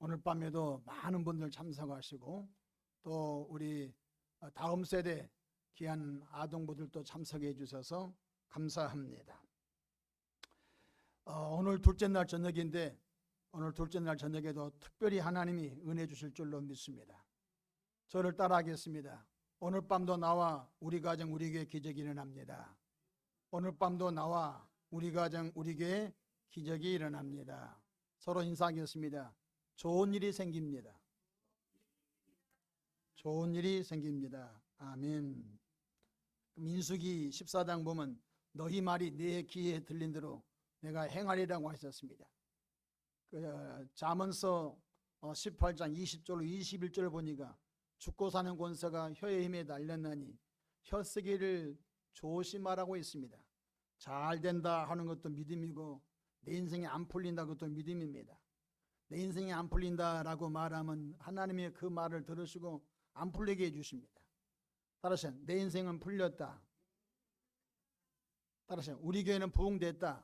오늘 밤에도 많은 분들 참석하시고 또 우리 다음 세대 귀한 아동부들도 참석해 주셔서 감사합니다. 오늘 둘째 날 저녁인데 오늘 둘째 날 저녁에도 특별히 하나님이 은혜 주실 줄로 믿습니다. 저를 따라하겠습니다. 오늘 밤도 나와 우리 가정 우리 교회 기적이 일어납니다. 오늘 밤도 나와 우리 가정 우리 교회 기적이 일어납니다. 서로 인사하겠습니다. 좋은 일이 생깁니다. 좋은 일이 생깁니다. 아멘. 민수기 14장 보면 너희 말이 내 귀에 들린 대로 내가 행하리라고 하셨습니다. 잠언서 18장 20절로 21절 보니까 죽고 사는 권세가 혀의 힘에 달렸나니 혀 쓰기를 조심하라고 있습니다. 잘 된다 하는 것도 믿음이고 내 인생이 안 풀린다 그것도 믿음입니다. 내 인생이 안 풀린다라고 말하면 하나님이 그 말을 들으시고 안 풀리게 해주십니다. 따라서 내 인생은 풀렸다. 따라서 우리 교회는 부흥됐다.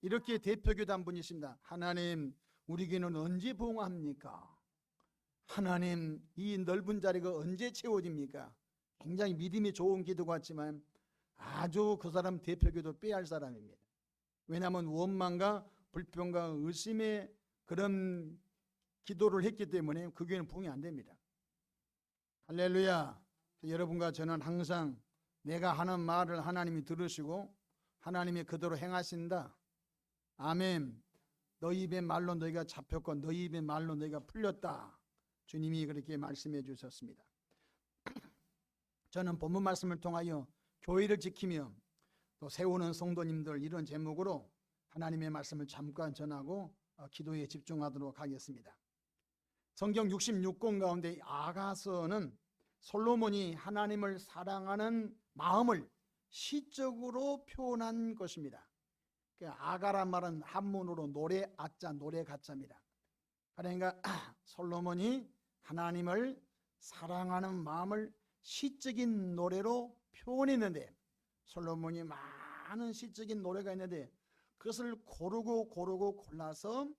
이렇게 대표교도 한 분이 있습니다. 하나님 우리 교회는 언제 부흥합니까? 하나님 이 넓은 자리가 언제 채워집니까? 굉장히 믿음이 좋은 기도 같지만 아주 그 사람 대표교도 빼야 할 사람입니다. 왜냐하면 원망과 불평과 의심의 그런 기도를 했기 때문에 그 교회는 부흥이 안 됩니다. 할렐루야. 여러분과 저는 항상 내가 하는 말을 하나님이 들으시고 하나님이 그대로 행하신다. 아멘. 너희 입의 말로 너희가 잡혔고 너희 입의 말로 너희가 풀렸다. 주님이 그렇게 말씀해 주셨습니다. 저는 본문 말씀을 통하여 교회를 지키며 또 세우는 성도님들 이런 제목으로 하나님의 말씀을 잠깐 전하고 기도에 집중하도록 하겠습니다. 성경 66권 가운데 아가서는 솔로몬이 하나님을 사랑하는 마음을 시적으로 표현한 것입니다. 아가란 말은 한문으로 노래 아자 노래 가자입니다. 그러니까 솔로몬이 하나님을 사랑하는 마음을 시적인 노래로 표현했는데 솔로몬이 많은 시적인 노래가 있는데 그것을 고르고 골라서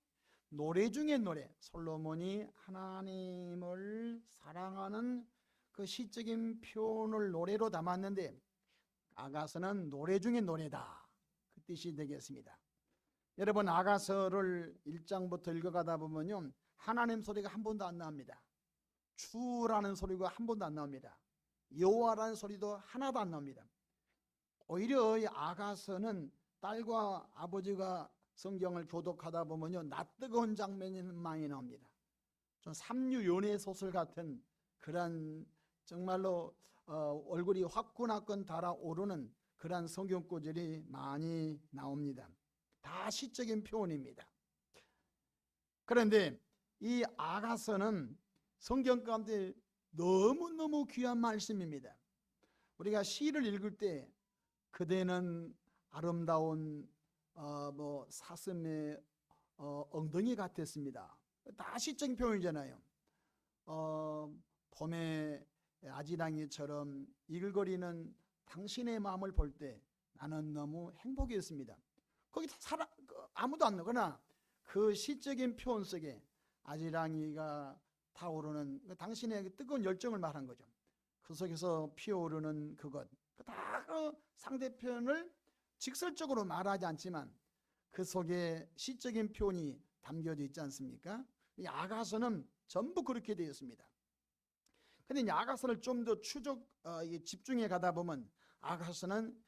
노래 중에 노래 솔로몬이 하나님을 사랑하는 그 시적인 표현을 노래로 담았는데 아가서는 노래 중에 노래다 그 뜻이 되겠습니다. 여러분 아가서를 1장부터 읽어가다 보면요 하나님 소리가 한 번도 안 나옵니다. 주라는 소리가 한 번도 안 나옵니다. 여호와라는 소리도 하나도 안 나옵니다. 오히려 이 아가서는 딸과 아버지가 성경을 교독하다 보면요 낯뜨거운 장면이 많이 나옵니다. 좀 삼류 연애 소설 같은 그런 정말로 얼굴이 화끈화끈 달아오르는 그런 성경 구절이 많이 나옵니다. 다 시적인 표현입니다. 그런데 이 아가서는 성경 가운데 너무너무 귀한 말씀입니다. 우리가 시를 읽을 때 그대는 아름다운 사슴의 엉덩이 같았습니다. 다 시적인 표현이잖아요. 봄의 아지랑이처럼 이글거리는 당신의 마음을 볼 때 나는 너무 행복했습니다. 거기 아무도 안 나오거나 그 시적인 표현 속에 아지랑이가 타오르는 당신의 뜨거운 열정을 말한 거죠. 그 속에서 피어오르는 그것 다 그 상대편을 직설적으로 말하지 않지만 그 속에 시적인 표현이 담겨져 있지 않습니까? 이 아가서는 전부 그렇게 되어 있습니다. 그런데 이 아가서를 좀 더 집중해 가다 보면 아가서는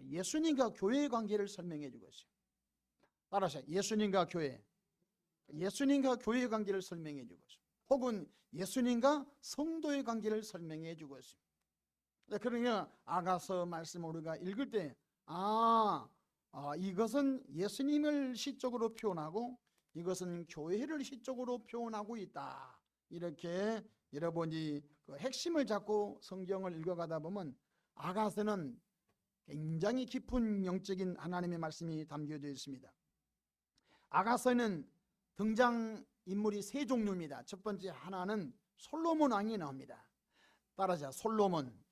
예수님과 교회의 관계를 설명해 주고 있어요. 따라서 예수님과 교회의 관계를 설명해 주고 있어요. 혹은 예수님과 성도의 관계를 설명해 주고 있어요. 그러니까 아가서 말씀을 우리가 읽을 때 이것은 예수님을 시적으로 표현하고 이것은 교회를 시적으로 표현하고 있다. 이렇게 여러분이 그 핵심을 잡고 성경을 읽어가다 보면 아가서는 굉장히 깊은 영적인 하나님의 말씀이 담겨져 있습니다. 아가서는 등장인물이 세 종류입니다. 첫 번째 하나는 솔로몬 왕이 나옵니다. 따라서 솔로몬은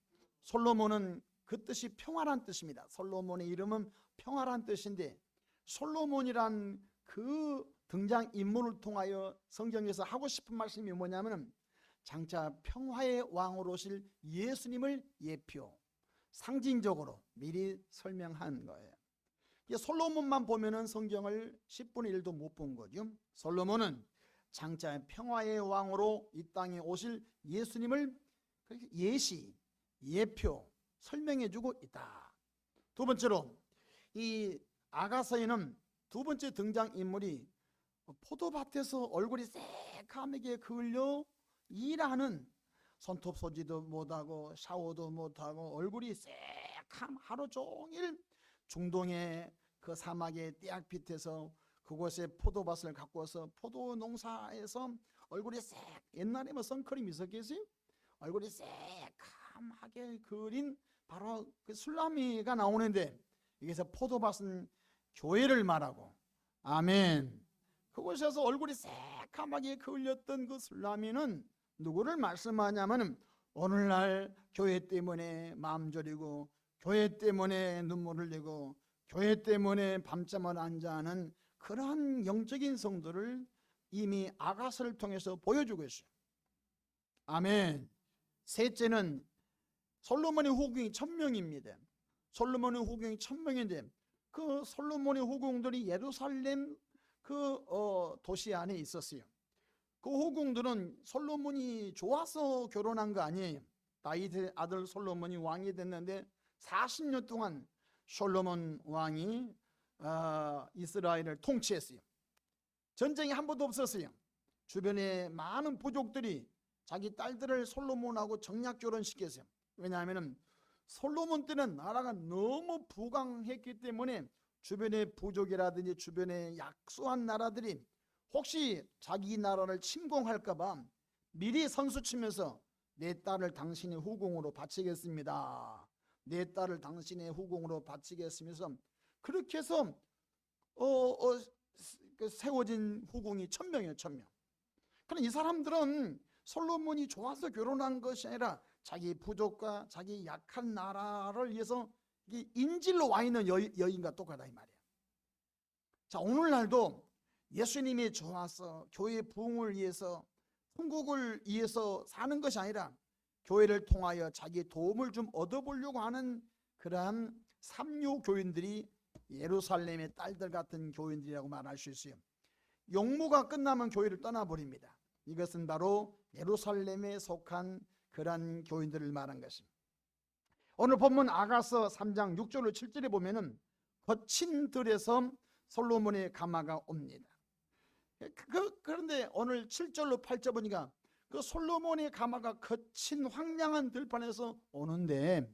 그 뜻이 평화란 뜻입니다. 솔로몬의 이름은 평화란 뜻인데 솔로몬이란 그 등장 인물을 통하여 성경에서 하고 싶은 말씀이 뭐냐면 장차 평화의 왕으로 오실 예수님을 예표 상징적으로 미리 설명한 거예요. 솔로몬만 보면은 성경을 10분의 1도 못 본 거죠. 솔로몬은 장차 평화의 왕으로 이 땅에 오실 예수님을 예시, 예표, 설명해주고 있다. 두 번째로 이 아가서에는 두 번째 등장인물이 포도밭에서 얼굴이 새카맣게 그을려 일하는, 손톱 쏘지도 못하고 샤워도 못하고 얼굴이 새캄 하루 종일 중동의 그 사막의 떼약빛에서 그곳에 포도밭을 갖고 와서 포도 농사에서 얼굴이 옛날에 뭐 선크림 있었겠어요? 얼굴이 새카맣게 그린 바로 그 술라미가 나오는데, 여기서 포도밭은 교회를 말하고, 아멘. 그곳에서 얼굴이 새카맣게 그을렸던 그 술라미는 누구를 말씀하냐면 오늘날 교회 때문에 마음 졸이고 교회 때문에 눈물 흘리고 교회 때문에 밤잠을 안 자는 그러한 영적인 성도를 이미 아가서를 통해서 보여주고 있어요. 아멘. 셋째는 솔로몬의 후궁이 1000명입니다. 솔로몬의 후궁이 1000명인데 그 솔로몬의 후궁들이 예루살렘 도시 안에 있었어요. 그 후궁들은 솔로몬이 좋아서 결혼한 거 아니에요. 다윗의 아들 솔로몬이 왕이 됐는데 40년 동안 솔로몬 왕이 이스라엘을 통치했어요. 전쟁이 한 번도 없었어요. 주변에 많은 부족들이 자기 딸들을 솔로몬하고 정략 결혼시켰어요. 왜냐하면 솔로몬 때는 나라가 너무 부강했기 때문에 주변의 부족이라든지 주변에 약소한 나라들이 혹시 자기 나라를 침공할까봐 미리 선수치면서 내 딸을 당신의 후궁으로 바치겠습니다. 내 딸을 당신의 후궁으로 바치겠으면서 그렇게 해서 세워진 후궁이 1000명이에요. 1000명. 그럼 이 사람들은 솔로몬이 좋아서 결혼한 것이 아니라 자기 부족과 자기 약한 나라를 위해서 인질로 와 있는 여인과 똑같다 이 말이에요. 자, 오늘날도 예수님이 좋아서 교회 부흥을 위해서 천국을 위해서 사는 것이 아니라 교회를 통하여 자기 도움을 좀 얻어보려고 하는 그러한 삼류 교인들이 예루살렘의 딸들 같은 교인들이라고 말할 수 있어요. 용무가 끝나면 교회를 떠나버립니다. 이것은 바로 예루살렘에 속한 그러한 교인들을 말한 것입니다. 오늘 본문 아가서 3장 6절로 7절에 보면은 거친 들에서 솔로몬의 가마가 옵니다. 그런데 오늘 7절로 8절 보니까 그 솔로몬의 가마가 거친 황량한 들판에서 오는데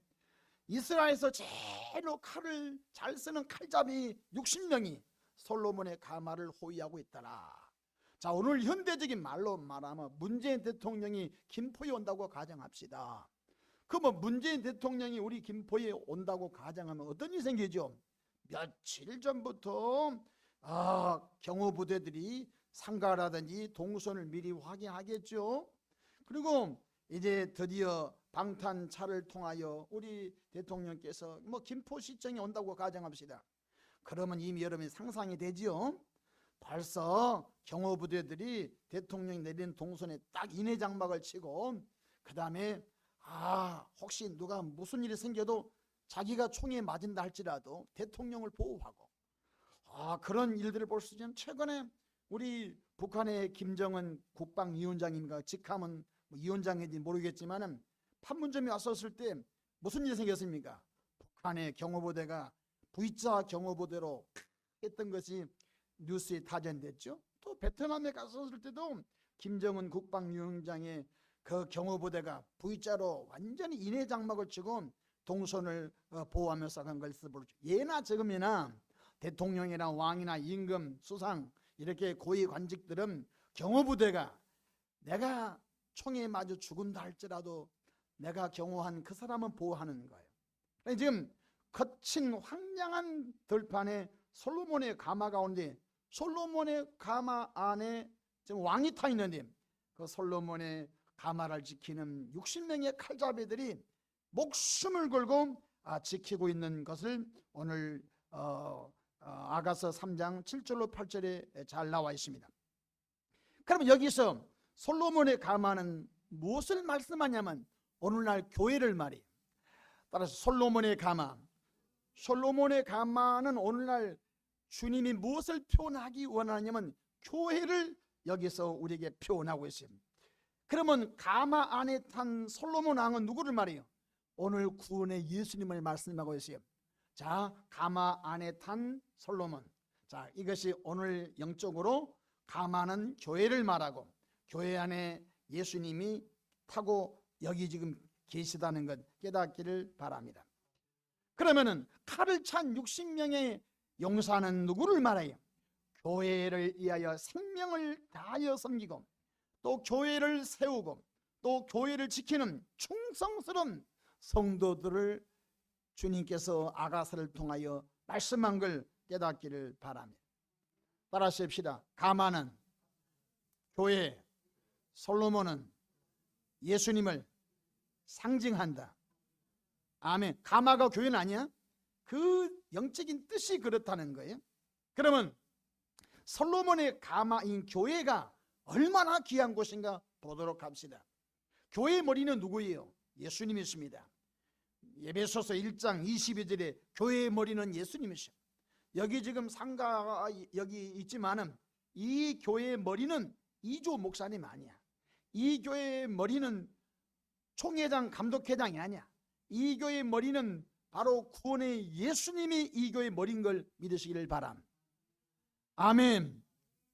이스라엘에서 제일로 칼을 잘 쓰는 칼잡이 60명이 솔로몬의 가마를 호위하고 있더라. 자, 오늘 현대적인 말로 말하면 문재인 대통령이 김포에 온다고 가정합시다. 그러면 문재인 대통령이 우리 김포에 온다고 가정하면 어떤 일이 생기죠? 며칠 전부터 경호부대들이 상가라든지 동선을 미리 확인하겠죠. 그리고 이제 드디어 방탄차를 통하여 우리 대통령께서 김포시청에 온다고 가정합시다. 그러면 이미 여러분이 상상이 되지요. 벌써 경호부대들이 대통령이 내린 동선에 딱 인해 장막을 치고 그 다음에 혹시 누가 무슨 일이 생겨도 자기가 총에 맞은다 할지라도 대통령을 보호하고 그런 일들을 볼 수 있는, 최근에 우리 북한의 김정은 국방위원장인가 직함은 위원장인지 모르겠지만은 판문점에 왔었을 때 무슨 일이 생겼습니까? 북한의 경호부대가 V자 경호부대로 했던 것이 뉴스에 타전됐죠. 또 베트남에 갔었을 때도 김정은 국방위원장의 그 경호부대가 V자로 완전히 인해 장막을 치고 동선을 보호하면서 간 것을 보죠. 예나 지금이나 대통령이나 왕이나 임금, 수상 이렇게 고위 관직들은 경호부대가 내가 총에 맞아 죽은다 할지라도 내가 경호한 그 사람은 보호하는 거예요. 지금 거친 황량한 들판에 솔로몬의 가마 가운데, 솔로몬의 가마 안에 지금 왕이 타 있는데 그 솔로몬의 가마를 지키는 60명의 칼잡이들이 목숨을 걸고 지키고 있는 것을 오늘 아가서 3장 7절로 8절에 잘 나와 있습니다. 그러면 여기서 솔로몬의 가마는 무엇을 말씀하냐면 오늘날 교회를 말이에요. 따라서 솔로몬의 가마는 오늘날 주님이 무엇을 표현하기 원하냐면 교회를 여기서 우리에게 표현하고 있어요. 그러면 가마 안에 탄 솔로몬 왕은 누구를 말해요? 오늘 구원의 예수님을 말씀하고 있어요. 자, 가마 안에 탄 솔로몬. 자, 이것이 오늘 영적으로 가마는 교회를 말하고 교회 안에 예수님이 타고 여기 지금 계시다는 것 깨닫기를 바랍니다. 그러면은 칼을 찬 60명의 용사는 누구를 말해요? 교회를 위하여 생명을 다하여 섬기고 또 교회를 세우고 또 교회를 지키는 충성스러운 성도들을 주님께서 아가서를 통하여 말씀한 걸 깨닫기를 바랍니다. 따라하십시다. 가마는 교회, 솔로몬은 예수님을 상징한다. 아멘. 가마가 교회는 아니야? 그 영적인 뜻이 그렇다는 거예요. 그러면 솔로몬의 가마인 교회가 얼마나 귀한 곳인가 보도록 합시다. 교회의 머리는 누구예요? 예수님이십니다. 에베소서 1장 22절에 교회의 머리는 예수님이시오. 여기 지금 상가가 여기 있지만은 이 교회의 머리는 이조 목사님 아니야. 이 교회의 머리는 총회장 감독회장이 아니야. 이 교회의 머리는 바로 구원의 예수님이 이 교회의 머리인 걸 믿으시기를 바람. 아멘.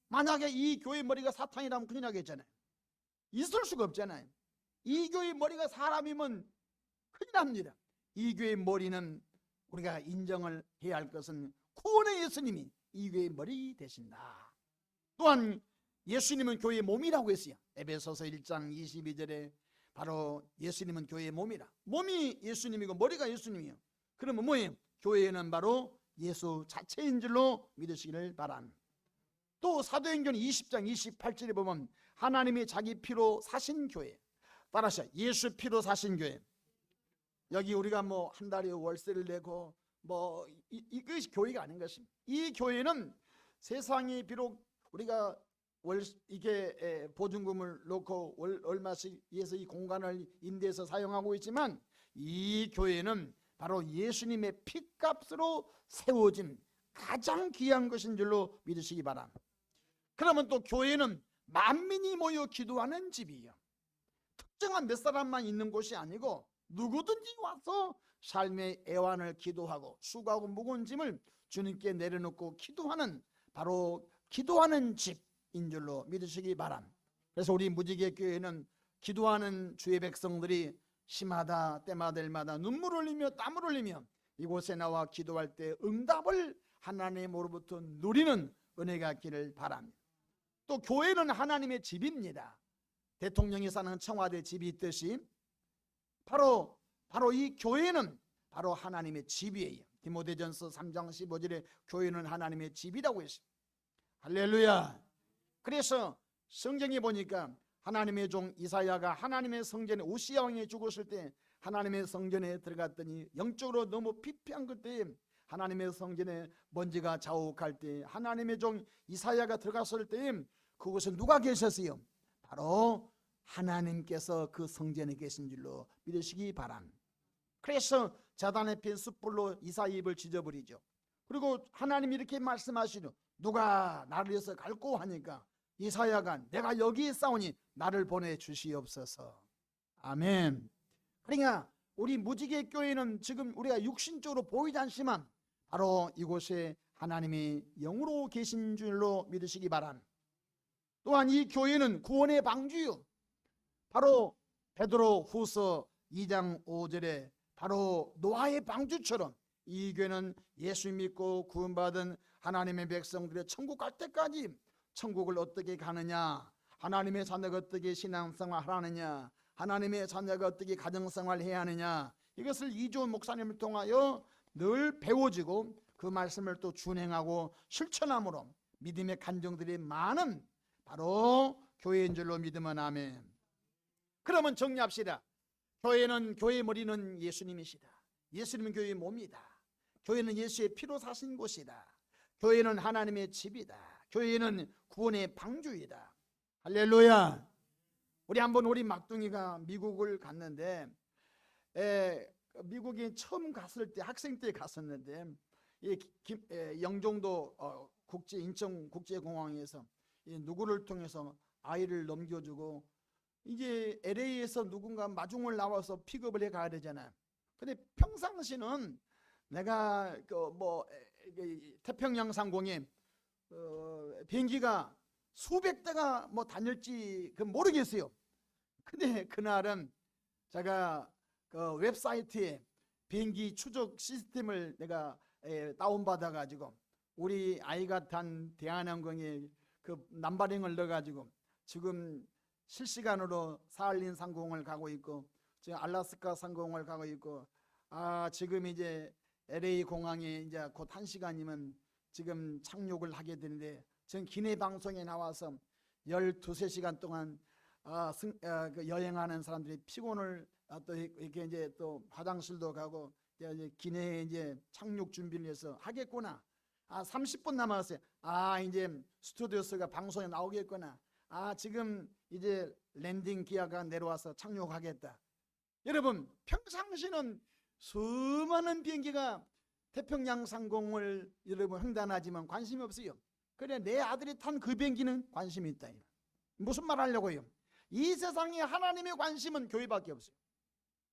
만약에 이 교회의 머리가 사탄이라면 큰일 나겠잖아요. 있을 수가 없잖아요. 이 교회의 머리가 사람이면 큰일 납니다. 이 교회의 머리는 우리가 인정을 해야 할 것은 구원의 예수님이 이 교회의 머리 되신다. 또한 예수님은 교회의 몸이라고 했어요. 에베소서 1장 22절에 바로 예수님은 교회의 몸이라. 몸이 예수님이고 머리가 예수님이에요. 그러면 뭐예요? 교회는 바로 예수 자체인 줄로 믿으시기를 바랍니다. 또 사도행전 20장 28절에 보면 하나님이 자기 피로 사신 교회. 따라서 예수 피로 사신 교회. 여기 우리가 뭐 한 달에 월세를 내고 뭐 이것이 교회가 아닌 것입니다. 이 교회는 세상이 비록 우리가 이게 보증금을 놓고 얼마씩 위해서 이 공간을 임대해서 사용하고 있지만 이 교회는 바로 예수님의 피값으로 세워진 가장 귀한 것인 줄로 믿으시기 바랍니다. 그러면 또 교회는 만민이 모여 기도하는 집이에요. 특정한 몇 사람만 있는 곳이 아니고 누구든지 와서 삶의 애환을 기도하고 수고하고 무거운 짐을 주님께 내려놓고 기도하는 바로 기도하는 집인 줄로 믿으시기 바랍니다. 그래서 우리 무지개 교회는 기도하는 주의 백성들이 시마다 때마다 눈물을 흘리며 땀을 흘리며 이곳에 나와 기도할 때 응답을 하나님으로부터 누리는 은혜가 있기를 바랍니다. 또 교회는 하나님의 집입니다. 대통령이 사는 청와대 집이 있듯이 바로 이 교회는 바로 하나님의 집이에요. 디모데전서 3장 15절에 교회는 하나님의 집이라고 했습니다. 할렐루야. 그래서 성경에 보니까 하나님의 종 이사야가 하나님의 성전에 우시야 왕이 죽었을 때 하나님의 성전에 들어갔더니 영적으로 너무 피폐한 그때 하나님의 성전에 먼지가 자욱할 때 하나님의 종 이사야가 들어갔을 때 그곳에 누가 계셨어요? 바로 하나님께서 그 성전에 계신 줄로 믿으시기 바랍니다. 그래서 자단에 핀 숯불로 이사야 입을 지져버리죠. 그리고 하나님이 이렇게 말씀하시죠. 누가 나를 위해서 갈고 하니까 이사야가 내가 여기 있사오니 나를 보내주시옵소서. 아멘. 그러니까 우리 무지개 교회는 지금 우리가 육신적으로 보이지 않지만 바로 이곳에 하나님이 영으로 계신 줄로 믿으시기 바랍니다. 또한 이 교회는 구원의 방주요. 바로 베드로 후서 2장 5절에 바로 노아의 방주처럼 이 교회는 예수 믿고 구원받은 하나님의 백성들의 천국 갈 때까지 천국을 어떻게 가느냐, 하나님의 자녀가 어떻게 신앙생활 하느냐, 하나님의 자녀가 어떻게 가정생활 해야 하느냐, 이것을 이조 목사님을 통하여 늘 배워지고 그 말씀을 또 준행하고 실천함으로 믿음의 간증들이 많은 바로 교회인 줄로 믿으면 아멘. 그러면 정리합시다. 교회의 머리는 예수님이시다. 예수님은 교회의 몸이다. 교회는 예수의 피로 사신 곳이다. 교회는 하나님의 집이다. 교회는 구원의 방주이다. 할렐루야. 우리 막둥이가 미국을 갔는데, 미국에 처음 갔을 때 학생 때 갔었는데, 영종도 인천국제공항에서 누구를 통해서 아이를 넘겨주고, 이제 LA에서 누군가 마중을 나와서 픽업을 해 가야 되잖아요. 근데 평상시는 내가 태평양 상공에 비행기가 수백 대가 다닐지 모르겠어요. 근데 그날은 제가 그 웹사이트에 비행기 추적 시스템을 내가 다운받아 가지고 우리 아이가 탄 대한항공에 그 넘버링을 넣어 가지고 지금 실시간으로 사할린 상공을 가고 있고, 지금 알래스카 상공을 가고 있고, 지금 이제 LA 공항에 이제 곧 1시간이면 지금 착륙을 하게 되는데, 지금 기내 방송에 나와서 12~13시간 동안 그 여행하는 사람들이 피곤을 또 이렇게 이제 또 화장실도 가고 이제 기내에 이제 착륙 준비를 해서 하겠구나. 30분 남았어요. 이제 스튜디오스가 방송에 나오겠구나. 지금 이제 랜딩 기아가 내려와서 착륙하겠다. 여러분, 평상시는 수많은 비행기가 태평양 상공을 여러분 횡단하지만 관심이 없어요. 그래, 내 아들이 탄 그 비행기는 관심이 있다. 무슨 말 하려고요? 이 세상에 하나님의 관심은 교회밖에 없어요.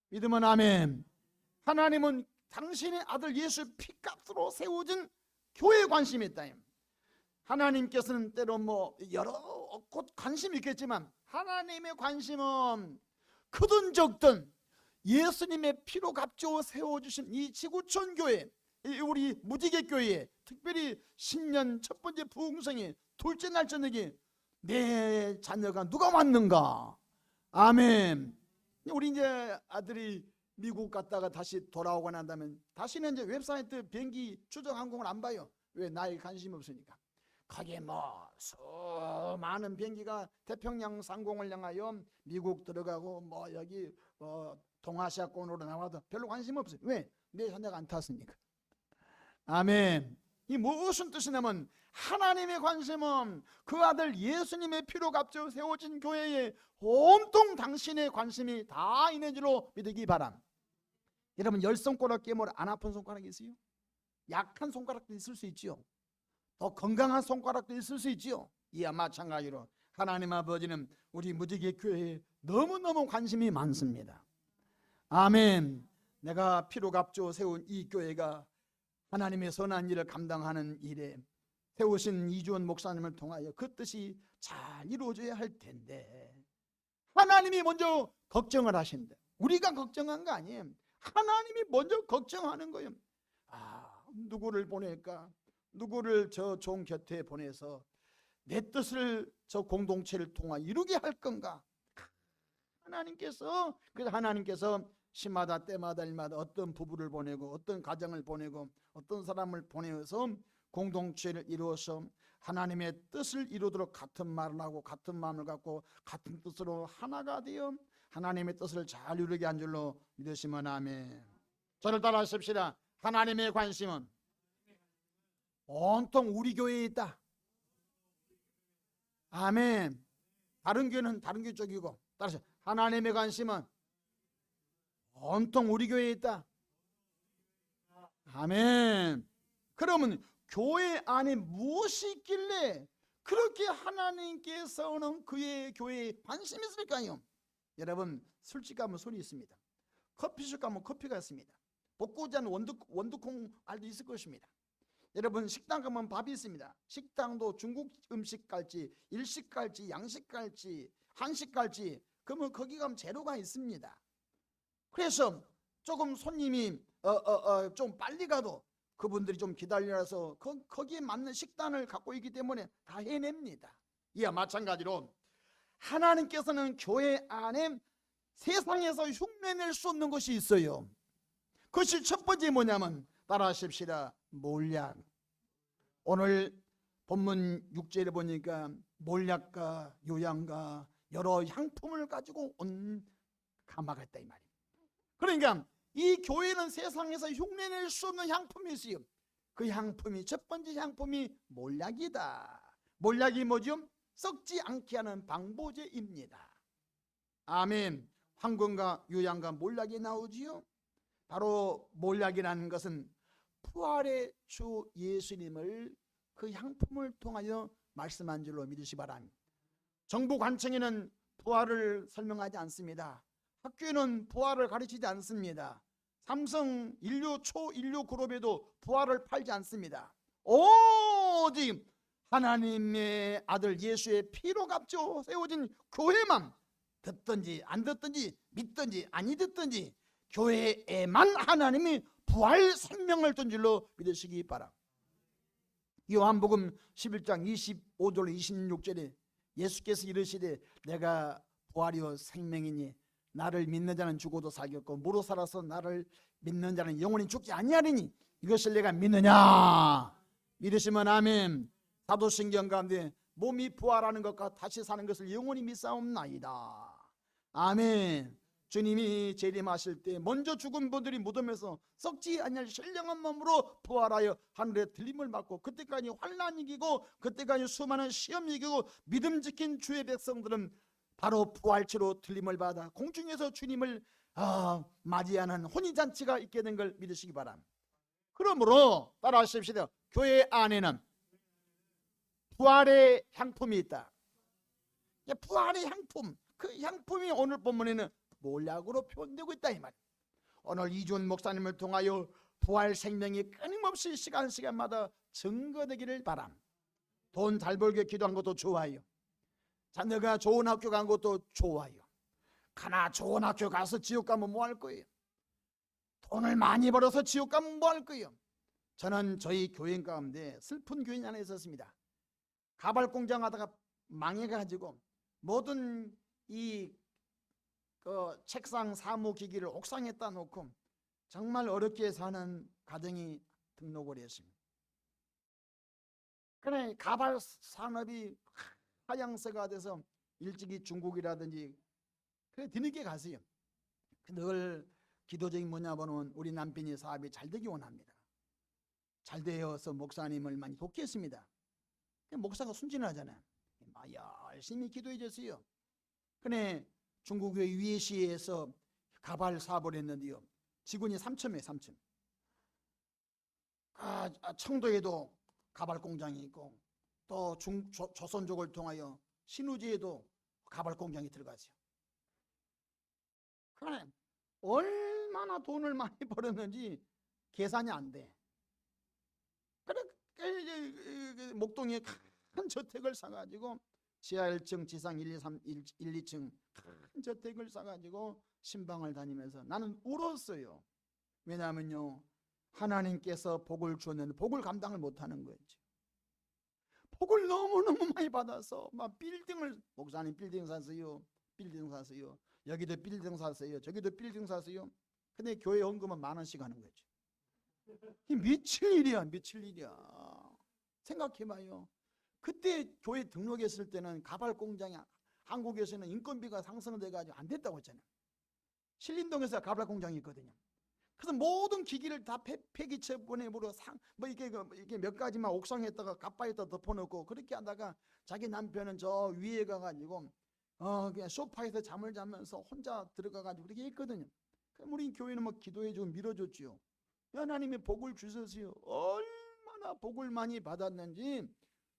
믿으면 아멘. 하나님은 당신의 아들 예수 피값으로 세워진 교회에 관심이 있다. 하나님께서는 때로 여러 곳 관심이 있겠지만, 하나님의 관심은 크든 적든 예수님의 피로 값주어 세워주신 이 지구촌 교회, 우리 무지개 교회에, 특별히 신년 첫 번째 부흥성에 둘째 날 저녁에 내 자녀가 누가 왔는가? 아멘. 우리 이제 아들이 미국 갔다가 다시 돌아오고 난다면 다시는 이제 웹사이트 비행기 추적 항공을 안 봐요. 왜? 나에 관심 없으니까. 거기에 수많은 비행기가 태평양 상공을 향하여 미국 들어가고 여기 동아시아권으로 나와도 별로 관심 없어요. 왜? 내 자녀가 안 탔으니까. 아멘. 이 무슨 뜻이냐면, 하나님의 관심은 그 아들 예수님의 피로 값져 세워진 교회에 온통 당신의 관심이 다 있는 줄로 믿으기 바람. 여러분, 10손가락 깨물 안 아픈 손가락이 있어요? 약한 손가락도 있을 수 있지요. 더 건강한 손가락도 있을 수 있지요. 이와 마찬가지로 하나님 아버지는 우리 무지개 교회에 너무너무 관심이 많습니다. 아멘. 내가 피로 값져 세운 이 교회가 하나님의 선한 일을 감당하는 일에 세우신 이주원 목사님을 통하여 그 뜻이 잘 이루어져야 할 텐데, 하나님이 먼저 걱정을 하신다. 우리가 걱정한 거 아니에요. 하나님이 먼저 걱정하는 거예요. 누구를 보낼까? 누구를 저 종 곁에 보내서 내 뜻을 저 공동체를 통하여 이루게 할 건가? 그래서 하나님께서 시마다 때마다 일마다 어떤 부부를 보내고 어떤 가정을 보내고 어떤 사람을 보내서 공동체를 이루어서 하나님의 뜻을 이루도록 같은 말을 하고 같은 마음을 갖고 같은 뜻으로 하나가 되어 하나님의 뜻을 잘 이루게 한 줄로 믿으시면 아멘. 저를 따라 하십시다. 하나님의 관심은 온통 우리 교회에 있다. 아멘. 다른 교회는 다른 교회 쪽이고, 따라서 하나님의 관심은 온통 우리 교회에 있다. 아멘. 그러면 교회 안에 무엇이 있길래 그렇게 하나님께서는 그의 교회에 관심이 있을까요? 여러분, 술집 가면 술이 있습니다. 커피숍 가면 커피가 있습니다. 복고자는 원두콩 알도 있을 것입니다. 여러분, 식당 가면 밥이 있습니다. 식당도 중국 음식 갈지, 일식 갈지, 양식 갈지, 한식 갈지, 그러면 거기 가면 재료가 있습니다. 그래서 조금 손님이 좀 빨리 가도 그분들이 좀 기다려서 거기에 맞는 식단을 갖고 있기 때문에 다 해냅니다. 이와 마찬가지로 하나님께서는 교회 안에 세상에서 흉내낼 수 없는 것이 있어요. 그것이 첫 번째 뭐냐면, 따라하십시다. 몰약. 오늘 본문 6절에 보니까 몰약과 요양과 여러 향품을 가지고 온 가마가 있다 이 말이에요. 그러니까 이 교회는 세상에서 흉내낼 수 없는 향품이 있어요. 그 향품이, 첫 번째 향품이 몰약이다. 몰약이 뭐죠? 썩지 않게 하는 방부제입니다. 아멘. 황금과 유향과 몰약이 나오지요. 바로 몰약이라는 것은 부활의 주 예수님을 그 향품을 통하여 말씀한 줄로 믿으시 바랍니다. 정부 관청에는 부활을 설명하지 않습니다. 학교에는 부활을 가르치지 않습니다. 삼성 인류 초인류 그룹에도 부활을 팔지 않습니다. 오직 하나님의 아들 예수의 피로 값죠 세워진 교회만, 듣든지 안 듣든지 믿든지 아니 듣든지 교회에만 하나님이 부활 생명을 준 줄로 믿으시기 바랍니다. 요한복음 11장 25절 26절에 예수께서 이르시되 내가 부활이요 생명이니 나를 믿는 자는 죽어도 살겠고 무로 살아서 나를 믿는 자는 영원히 죽지 아니하리니 이것을 내가 믿느냐? 믿으시면 아멘. 사도신경 가운데 몸이 부활하는 것과 다시 사는 것을 영원히 믿사옵나이다. 아멘. 주님이 재림하실 때 먼저 죽은 분들이 무덤에서 썩지 아니할 신령한 몸으로 부활하여 하늘에 들림을 받고, 그때까지 환난 이기고 그때까지 수많은 시험 이기고 믿음 지킨 주의 백성들은 바로 부활체로 들림을 받아 공중에서 주님을 맞이하는 혼인잔치가 있게 된 걸 믿으시기 바랍니다. 그러므로 따라하십시다. 교회 안에는 부활의 향품이 있다. 부활의 향품, 그 향품이 오늘 본문에는 몰약으로 표현되고 있다 이 말. 오늘 이준 목사님을 통하여 부활 생명이 끊임없이 시간마다 증거되기를 바람. 돈 잘 벌게 기도한 것도 좋아요. 자녀가 좋은 학교 간 것도 좋아요. 가나 좋은 학교 가서 지옥 가면 뭐 할 거예요? 돈을 많이 벌어서 지옥 가면 뭐 할 거예요? 저는 저희 교인 가운데 슬픈 교인이 하나 있었습니다. 가발 공장 하다가 망해가지고 모든 이 책상 사무기기를 옥상에다 놓고 정말 어렵게 사는 가정이 등록을 했습니다. 그래 가발 산업이 하향세가 돼서 일찍이 중국이라든지 그래 뒤늦게 갔어요. 늘 기도적인 뭐냐 보면 우리 남편이 사업이 잘 되기 원합니다. 잘 되어서 목사님을 많이 돕겠습니다. 목사가 순진하잖아요. 열심히 기도해 줬어요. 그래 중국의 위에시에서 가발 사업을 했는데요. 직원이 3,000이에요. 3,000. 청도에도 가발 공장이 있고 또 조선족을 통하여 신우지에도 가발 공장이 들어가죠. 그래 얼마나 돈을 많이 벌었는지 계산이 안 돼. 그래 목동에 큰 저택을 사가지고 지하 1층 지상 1, 2, 3, 1, 2층 큰 저택을 사가지고 신방을 다니면서 나는 울었어요. 왜냐하면요 하나님께서 복을 주었는데 복을 감당을 못하는 거였죠. 복을 너무너무 많이 받아서 막 빌딩을, 목사님 빌딩 사세요, 빌딩 사세요, 여기도 빌딩 사세요, 저기도 빌딩 사세요. 근데 교회 헌금은 10,000원씩 하는 거죠. 이 미칠 일이야, 미칠 일이야. 생각해봐요. 그때 교회 등록했을 때는 가발 공장이 한국에서는 인건비가 상승돼가지고 안 됐다고 했잖아요. 신림동에서 가발 공장이 있거든요. 그래서 모든 기기를 다 폐기체 보내므로 이게 몇 가지만 옥상에다가 갑바에다 덮어놓고 그렇게 하다가 자기 남편은 저 위에 가가지고 그냥 소파에서 잠을 자면서 혼자 들어가가지고 그렇게 했거든요. 그럼 우리 교회는 뭐 기도해주고 밀어줬지요. 하나님이 복을 주셨어요. 얼마나 복을 많이 받았는지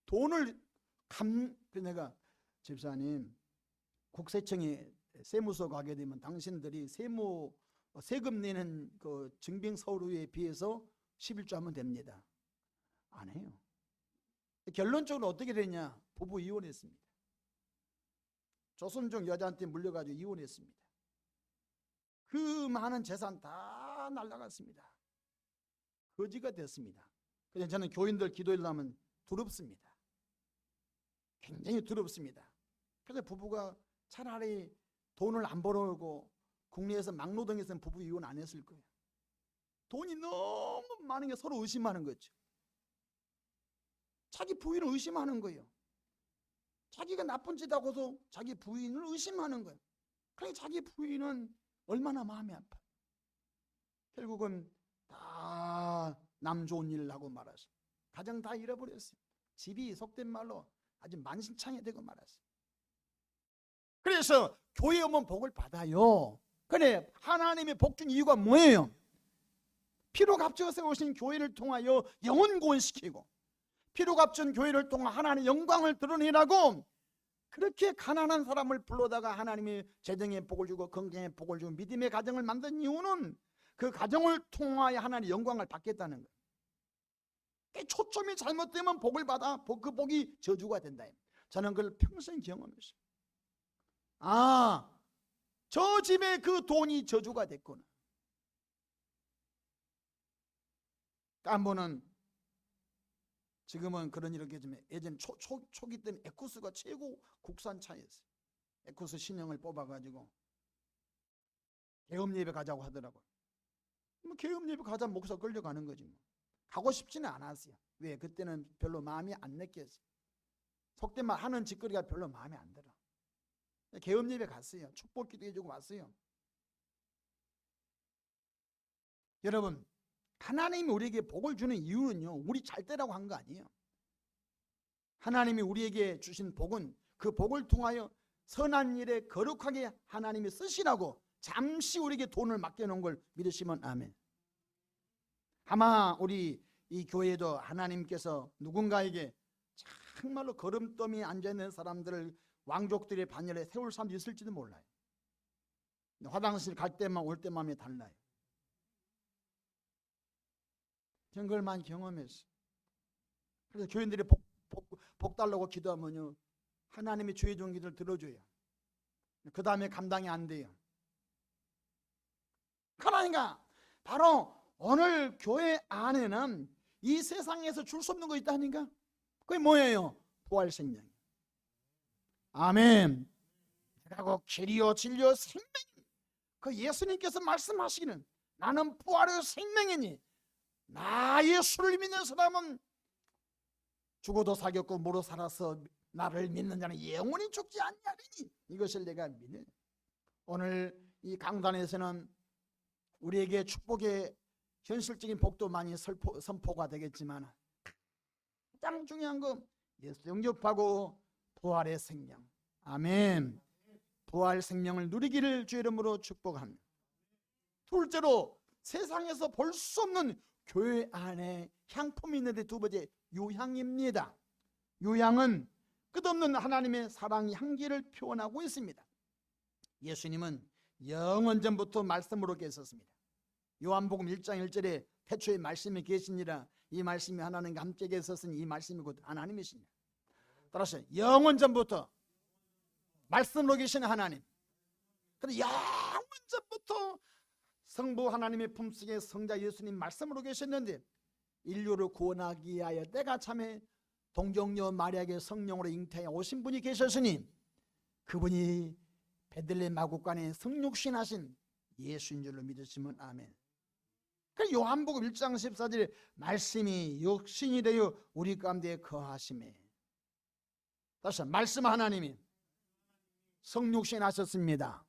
돈을 내가 집사님 국세청에 세무서 가게 되면 당신들이 세금 내는 그 증빙 서류에 비해서 11조 하면 됩니다. 안 해요. 결론적으로 어떻게 됐냐? 부부 이혼했습니다. 조선족 여자한테 물려가지고 이혼했습니다. 그 많은 재산 다 날라갔습니다. 거지가 됐습니다. 그래서 저는 교인들 기도하려면 두렵습니다. 굉장히 두렵습니다. 그래서 부부가 차라리 돈을 안 벌어오고 국내에서 막노동에서는 부부 이혼 안 했을 거예요. 돈이 너무 많은 게 서로 의심하는 거죠. 자기 부인을 의심하는 거예요. 자기가 나쁜 짓 하고서 자기 부인을 의심하는 거예요. 그러니까 자기 부인은 얼마나 마음이 아파. 결국은 다 남 좋은 일을 하고 말았어요. 가정 다 잃어버렸어요. 집이 속된 말로 아주 만신창이 되고 말았어요. 그래서 교회 오면 복을 받아요. 그래, 하나님의 복 준 이유가 뭐예요? 피로 값져서 오신 교회를 통하여 영혼 구원시키고, 피로 값진 교회를 통해 하나님의 영광을 드러내라고 그렇게 가난한 사람을 불러다가 하나님이 재정에 복을 주고 건강에 복을 주고 믿음의 가정을 만든 이유는 그 가정을 통하여 하나님의 영광을 받겠다는 거예요. 초점이 잘못되면 복을 받아 그 복이 저주가 된다. 저는 그걸 평생 경험했어요. 아, 저 집에 그 돈이 저주가 됐구나. 한 번은, 지금은 그런 일을 계지만 예전 초기 때는 에쿠스가 최고 국산차였어요. 에쿠스 신형을 뽑아가지고 계엄 예배 가자고 하더라고요. 뭐 계엄 예배 가자 목사 끌려가는 거지 뭐. 가고 싶지는 않았어요. 왜? 그때는 별로 마음이 안 내켰어요. 속된 말 하는 짓거리가 별로 마음에 안 들어. 계엄 예배 갔어요. 축복 기도해주고 왔어요. 여러분, 하나님이 우리에게 복을 주는 이유는요, 우리 잘 되라고 한 거 아니에요. 하나님이 우리에게 주신 복은 그 복을 통하여 선한 일에 거룩하게 하나님이 쓰시라고 잠시 우리에게 돈을 맡겨놓은 걸 믿으시면 아멘. 아마 우리 이 교회도 하나님께서 누군가에게 정말로 걸음더미에 앉아있는 사람들을 왕족들의 반열에 세울 사람도 있을지도 몰라요. 화장실 갈 때만 올 때만이 달라요. 저는 그걸 많이 경험했어요. 그래서 교인들이 복 달라고 기도하면요, 하나님이 주의 종기를 들어줘요. 그 다음에 감당이 안 돼요. 그러니까 바로 오늘 교회 안에는 이 세상에서 줄 수 없는 거 있다니까. 그게 뭐예요? 부활 생명. 아멘. 그리고 길이요 진리요 생명. 그 예수님께서 말씀하시기는 나는 부활의 생명이니 나 예수를 믿는 사람은 죽어도 사겠고 모로 살아서 나를 믿는 자는 영원히 죽지 않냐리니 이것을 내가 믿는. 오늘 이 강단에서는 우리에게 축복의 현실적인 복도 많이 선포가 되겠지만 가장 중요한 건 예수 영접하고 부활의 생명. 아멘. 부활 생명을 누리기를 주의 이름으로 축복합니다. 둘째로 세상에서 볼 수 없는 교회 안에 향품이 있는데 두 번째 유향입니다. 유향은 끝없는 하나님의 사랑의 향기를 표현하고 있습니다. 예수님은 영원전부터 말씀으로 계셨습니다. 요한복음 1장 1절에 태초에 말씀이 계시니라 이 말씀이 하나님과 함께 계셨으니 이 말씀이 곧 하나님이시니라. 따라서 영원전부터 말씀으로 계신 하나님, 그런데 영원전부터 성부 하나님의 품속에 성자 예수님 말씀으로 계셨는데 인류를 구원하기 위하여 때가 참에 동정녀 마리아에게 성령으로 잉태해 오신 분이 계셨으니 그분이 베들레헴 마구간에 성육신하신 예수인 줄로 믿으시면 아멘. 그 요한복음 1장 14절에 말씀이 육신이 되어 우리 가운데 거하심에, 다시 말씀 하나님이 성육신하셨습니다.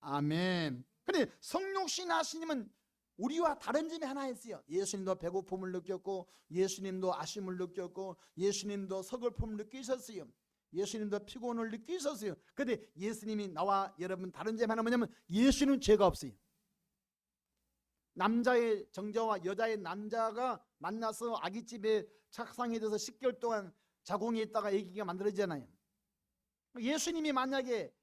아멘. 근데 성육신하시님은 우리와 다른 점이 하나 있어요. 예수님도 배고픔을 느꼈고 예수님도 아심을 느꼈고 예수님도 서글픔을 느끼셨어요. 예수님도 피곤을 느끼셨어요. 근데 예수님이 나와 여러분 다른 점 하나 뭐냐면 예수님은 죄가 없어요. 남자의 정자와 여자의 남자가 만나서 아기집에 착상이 돼서 10개월 동안 자궁에 있다가 아기가 만들어지잖아요. 예수님이 만약에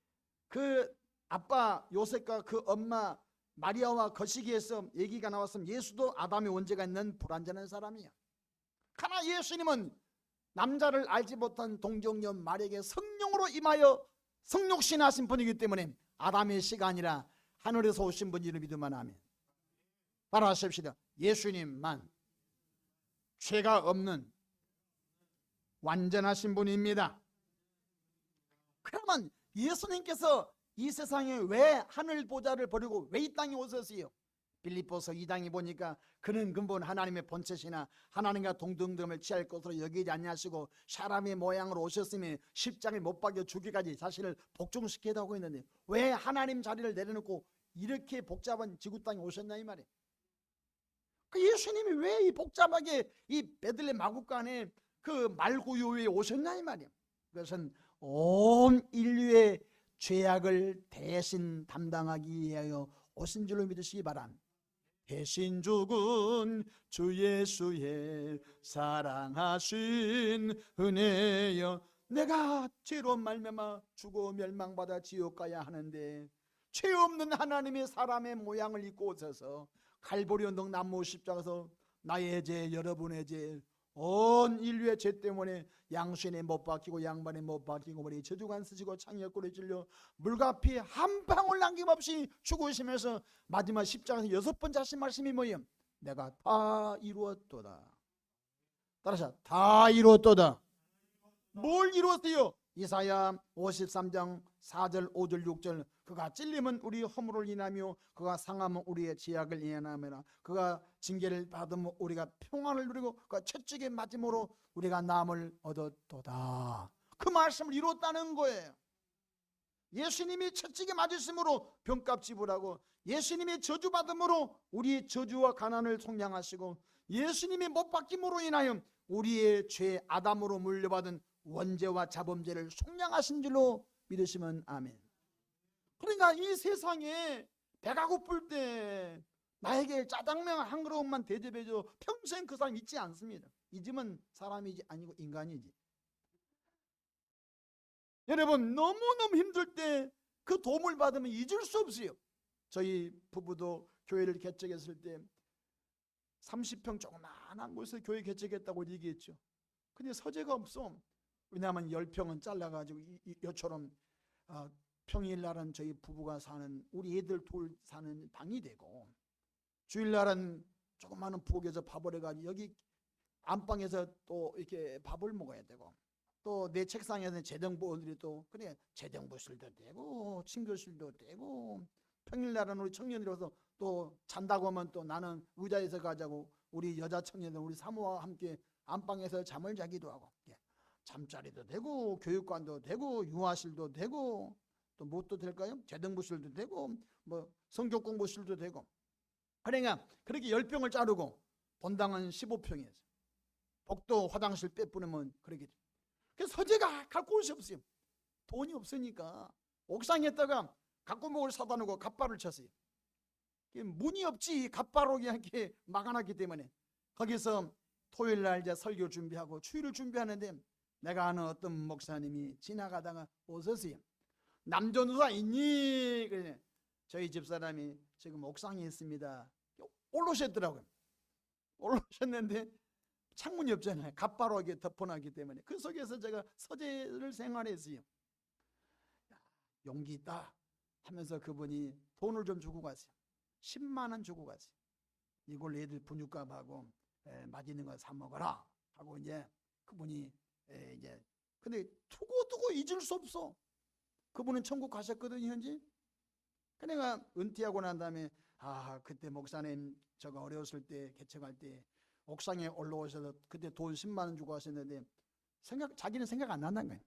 그 아빠 요셉과 그 엄마 마리아와 거시기에서 얘기가 나왔으면 예수도 아담의 원죄가 있는 불완전한 사람이야. 그러나 예수님은 남자를 알지 못한 동정녀 마리아에게 성령으로 임하여 성육신하신 분이기 때문에 아담의 씨가 아니라 하늘에서 오신 분이를 믿으면 아멘. 따라하십시다. 예수님만 죄가 없는 완전하신 분입니다. 그러면 예수님께서 이 세상에 왜 하늘 보좌를 버리고 왜 이 땅에 오셨어요? 빌립보서 2장에 보니까 그는 근본 하나님의 본체시나 하나님과 동등됨을 취할 것으로 여기지 아니하시고 사람의 모양으로 오셨으며 십자가에 못 박여 죽기까지 자신을 복종시키다 하고 있는데 왜 하나님 자리를 내려놓고 이렇게 복잡한 지구 땅에 오셨나 이 말이에요. 그 예수님이 왜 이 복잡하게 이 베들레헴 마구간에 그 말구유에 오셨냐 이 말이에요. 그것은 온 인류의 죄악을 대신 담당하기 위하여 오신 줄로 믿으시기 바랍니다. 대신 죽은 주 예수의 사랑하신 은혜여, 내가 죄로 말미암아 죽어 멸망받아 지옥 가야 하는데 죄 없는 하나님의 사람의 모양을 입고 오셔서 갈보리 언덕 나무 십자가에서 나의 죄, 여러분의 죄, 온 인류의 죄 때문에 양수인에 못 박히고 양반에 못 박히고 머리에 저주관 쓰시고 창녀골에 찔려 물과 피 한 방울 남김없이 죽으시면서 마지막 십자가에서 6번째 하신 말씀이 뭐예요? 내가 다 이루었도다. 따라서 다 이루었도다. 뭘 이루었어요? 이사야 53장 4절 5절 6절 그가 찔림은 우리 허물을 인하며 그가 상함은 우리의 죄악을 인하며 그가 징계를 받으면 우리가 평안을 누리고 그가 채찍에 맞음으로 우리가 남을 얻었도다. 그 말씀을 이뤘다는 거예요. 예수님이 채찍에 맞으심으로 병값 지불하고 예수님이 저주받음으로 우리의 저주와 가난을 속량하시고 예수님이 못 박힘으로 인하여 우리의 죄 아담으로 물려받은 원죄와 자범죄를 속량하신 줄로 믿으시면 아멘. 그러니까 이 세상에 배가 고플 때 나에게 짜장면 한 그릇만 대접해줘 평생 그 사람 잊지 않습니다. 잊으면 사람이지 아니고 인간이지. 여러분 너무너무 힘들 때 그 도움을 받으면 잊을 수 없어요. 저희 부부도 교회를 개척했을 때 30평 조그마한 곳에서 교회 개척했다고 얘기했죠. 근데 서재가 없어. 왜냐하면 10평은 잘라가지고 이처럼 평일날은 저희 부부가 사는 우리 애들 둘 사는 방이 되고 주일날은 조그마한 부엌에서 밥을 해가지고 여기 안방에서 또 이렇게 밥을 먹어야 되고 또 내 책상에서 재정부원들이 또 그래 재정부실도 되고 친교실도 되고 평일날은 우리 청년들이 와서 또 잔다고 하면 또 나는 의자에서 가자고 우리 여자 청년들 우리 사모와 함께 안방에서 잠을 자기도 하고 잠자리도 되고 교육관도 되고 유아실도 되고 또 무엇도 될까요? 재정부실도 되고 뭐 성경 공부실도 되고 그러니까 그렇게 10평을 자르고 본당은 15평이었어요. 복도 화장실 빼뿌리면 그렇게 그래서 서재가 갈 곳이 없어요. 돈이 없으니까 옥상에다가 갖고 먹을 사다 놓고 갓바를 쳤어요. 문이 없지 갓바로 이렇게 막아놨기 때문에 거기서 토요일날 이제 설교 준비하고 주일을 준비하는데 내가 아는 어떤 목사님이 지나가다가 오셨어요. 남전도사 있니? 그래 저희 집사람이 지금 옥상에 있습니다. 올라오셨더라고요. 올라오셨는데 창문이 없잖아요. 갓바로하게 덮어놨기 때문에 그 속에서 제가 서재를 생활했어요. 용기 있다 하면서 그분이 돈을 좀 주고 갔어요. 10만 원 주고 갔어요. 이걸 애들 분유값하고 맛있는 거 사 먹어라 하고 이제 그분이 이제 근데 두고 잊을 수 없어. 그분은 천국 가셨거든요 현재. 그러니까 은퇴하고 난 다음에 그때 목사님 저가 어려웠을 때 개척할 때 옥상에 올라오셔서 그때 돈 10만 원 주고 하셨는데 자기는 생각 안 난다는 거예요.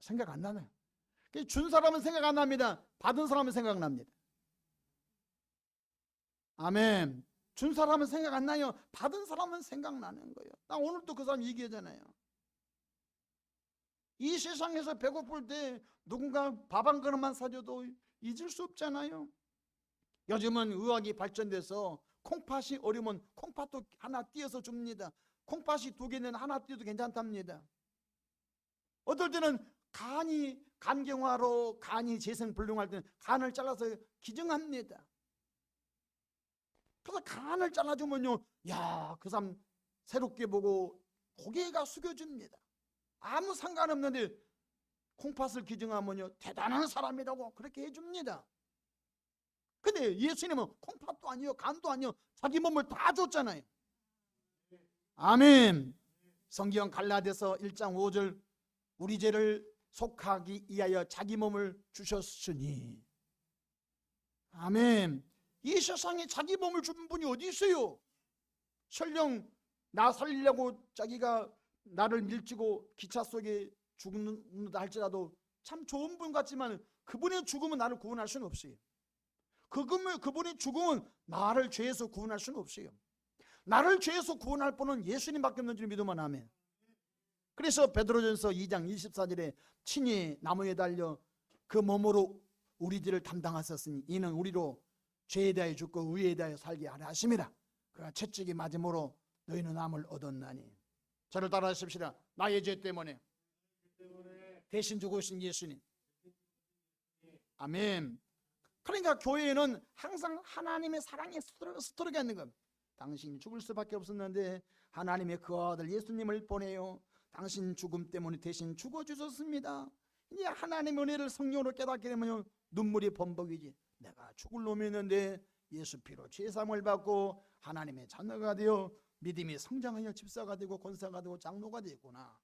생각 안 나요. 준 사람은 생각 안 납니다. 받은 사람은 생각납니다. 아멘. 준 사람은 생각 안 나요. 받은 사람은 생각나는 거예요. 나 오늘 또 그 사람 얘기하잖아요. 이 세상에서 배고플 때 누군가 밥 한 그릇만 사줘도 잊을 수 없잖아요. 요즘은 의학이 발전돼서 콩팥이 어려우면 콩팥도 하나 띄어서 줍니다. 콩팥이 2개는 하나 띄어도 괜찮답니다. 어떨 때는 간경화로 간이 재생불능할 때는 간을 잘라서 기증합니다. 그래서 간을 잘라주면요, 그 사람 새롭게 보고 고개가 숙여집니다. 아무 상관없는데 콩팥을 기증하면요, 대단한 사람이라고 그렇게 해줍니다. 근데 예수님은 콩팥도 아니요, 간도 아니요, 자기 몸을 다 줬잖아요. 아멘. 성경 갈라디아서 1장 5절 우리 죄를 속하기 위하여 자기 몸을 주셨으니. 아멘. 이 세상에 자기 몸을 준 분이 어디 있어요? 설령 나 살리려고 자기가 나를 밀치고 기차 속에 죽는다 할지라도 참 좋은 분 같지만 그분의 죽음은 나를 구원할 수는 없어요. 그분의 죽음은 나를 죄에서 구원할 수는 없어요. 나를 죄에서 구원할 분은 예수님밖에 없는 줄 믿으면 아멘. 그래서 베드로전서 2장 24절에 친히 나무에 달려 그 몸으로 우리 죄를 담당하셨으니 이는 우리로 죄에 대하여 죽고 의에 대하여 살게 하려 하심이라. 그가 채찍이 맞음으로 너희는 남을 얻었나니. 저를 따라하십시다. 나의 죄 때문에 대신 죽으신 예수님. 아멘. 그러니까 교회에는 항상 하나님의 사랑의 스토리가 있는 겁니다. 당신이 죽을 수밖에 없었는데 하나님의 그 아들 예수님을 보내요. 당신 죽음 때문에 대신 죽어주셨습니다. 이제 하나님의 은혜를 성령으로 깨닫게 되면 눈물이 범벅이지. 내가 죽을 놈이었는데 예수 피로 죄사함을 받고 하나님의 자녀가 되어 믿음이 성장하여 집사가 되고 권사가 되고 장로가 되었구나.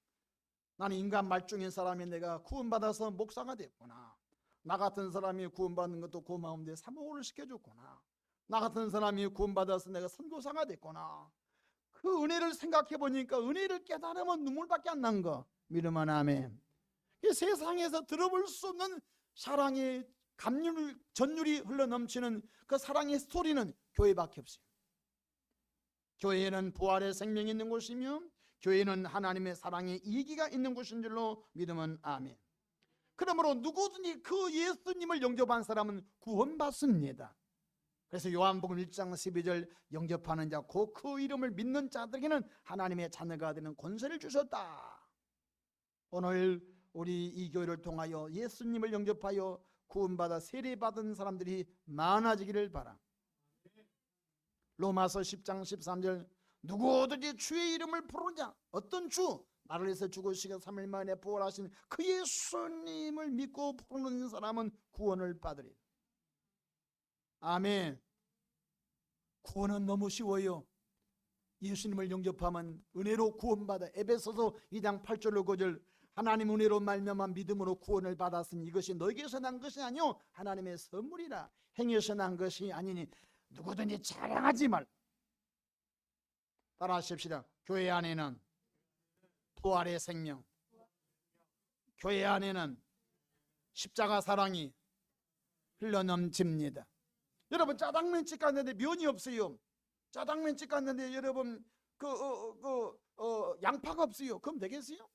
나는 인간 말중인 사람이 내가 구원받아서 목사가 됐구나. 나 같은 사람이 구원받는 것도 고마운데 사모를 시켜줬구나. 나 같은 사람이 구원받아서 내가 선교사가 됐구나. 그 은혜를 생각해 보니까 은혜를 깨달으면 눈물밖에 안 난 거. 믿으면 아멘. 이 세상에서 들어볼 수 없는 사랑의 전율이 흘러넘치는 그 사랑의 스토리는 교회밖에 없어요. 교회에는 부활의 생명이 있는 곳이며 교회는 하나님의 사랑의 이기가 있는 곳인 줄로 믿으면 아멘. 그러므로 누구든지 그 예수님을 영접한 사람은 구원받습니다. 그래서 요한복음 1장 12절 영접하는 자 곧 그 이름을 믿는 자들에게는 하나님의 자녀가 되는 권세를 주셨다. 오늘 우리 이 교회를 통하여 예수님을 영접하여 구원받아 세례받은 사람들이 많아지기를 바랍니다. 로마서 10장 13절 누구든지 주의 이름을 부르는 자, 어떤 주? 나를 위해서 죽으시고 3일 만에 부활하신 그 예수님을 믿고 부르는 사람은 구원을 받으리라. 아멘. 구원은 너무 쉬워요. 예수님을 영접하면 은혜로 구원받아. 에베소서 2장 8절로 9절 하나님 은혜로 말미암아 믿음으로 구원을 받았으니 이것이 너에게서 난 것이 아니요 하나님의 선물이라. 행위에서 난 것이 아니니 누구든지 자랑하지 말. 따라하십시다. 교회 안에는 부활의 생명, 교회 안에는 십자가 사랑이 흘러넘칩니다. 여러분 짜장면집 갔는데 면이 없어요. 짜장면집 갔는데 여러분 양파가 없어요. 그럼 되겠어요?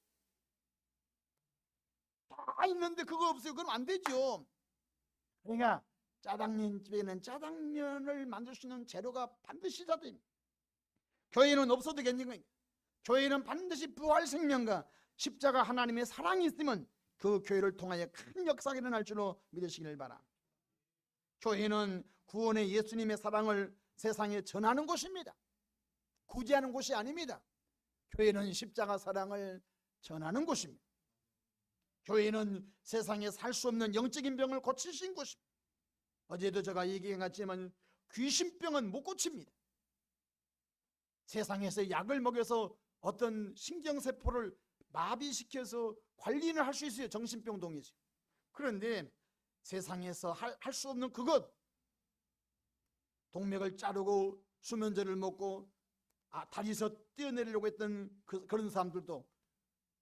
다 있는데 그거 없어요. 그럼 안 되죠. 그러니까 짜장면집에는 짜장면을 만들 수 있는 재료가 반드시 있어야 됩니다. 교회는 없어도 되겠는 거예요. 교회는 반드시 부활 생명과 십자가 하나님의 사랑이 있으면 그 교회를 통하여 큰 역사가 일어날 줄로 믿으시기를 바랍니다. 교회는 구원의 예수님의 사랑을 세상에 전하는 곳입니다. 구제하는 곳이 아닙니다. 교회는 십자가 사랑을 전하는 곳입니다. 교회는 세상에 살 수 없는 영적인 병을 고치신 곳입니다. 어제도 제가 얘기했지만 귀신병은 못 고칩니다. 세상에서 약을 먹여서 어떤 신경세포를 마비시켜서 관리를 할 수 있어요. 정신병 동의죠. 그런데 세상에서 할 수 없는 그것, 동맥을 자르고 수면제를 먹고 다리에서 뛰어내리려고 했던 그런 사람들도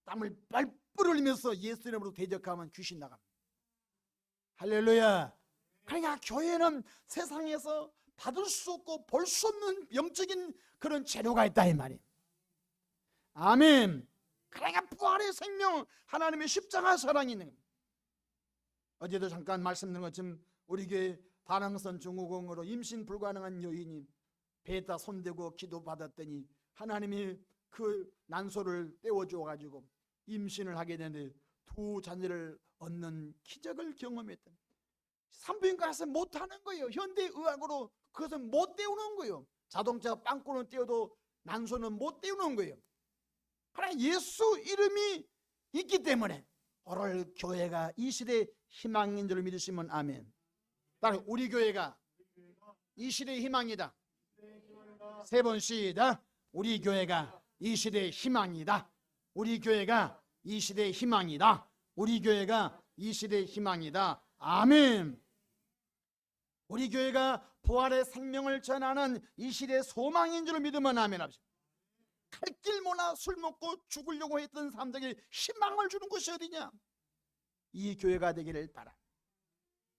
땀을 뻘뻘 흘리면서 예수 이름으로 대적하면 귀신 나갑니다. 할렐루야. 그러니까 교회는 세상에서 받을 수 없고 볼 수 없는 영적인 그런 재료가 있다 이 말이에요. 아멘. 그러니까 부활의 생명, 하나님의 십자가 사랑이 있는 겁니다. 어제도 잠깐 말씀드린 것처럼 우리 교회 다낭선 중후공으로 임신 불가능한 여인이 배에다 손대고 기도받았더니 하나님이 그 난소를 떼어줘 가지고 임신을 하게 되는데 두 자녀를 얻는 기적을 경험했다. 산부인과 가서 못하는 거예요. 현대의학으로 그것은 못 떼우는 거예요. 자동차 빵꾸는 떼어도 난소는 못 떼우는 거예요. 그러나 예수 이름이 있기 때문에 오늘 교회가 이 시대의 희망인 줄 믿으시면 아멘. 따라 우리 교회가 이 시대의 희망이다. 세 번 시작. 우리 교회가 이 시대의 희망이다. 우리 교회가 이 시대의 희망이다. 우리 교회가 이 시대의 희망이다. 아멘. 우리 교회가 부활의 생명을 전하는 이 시대의 소망인 줄 믿으면 아멘 합시다. 갈 길 몰라 술 먹고 죽으려고 했던 사람들에게 희망을 주는 곳이 어디냐? 이 교회가 되기를 바라.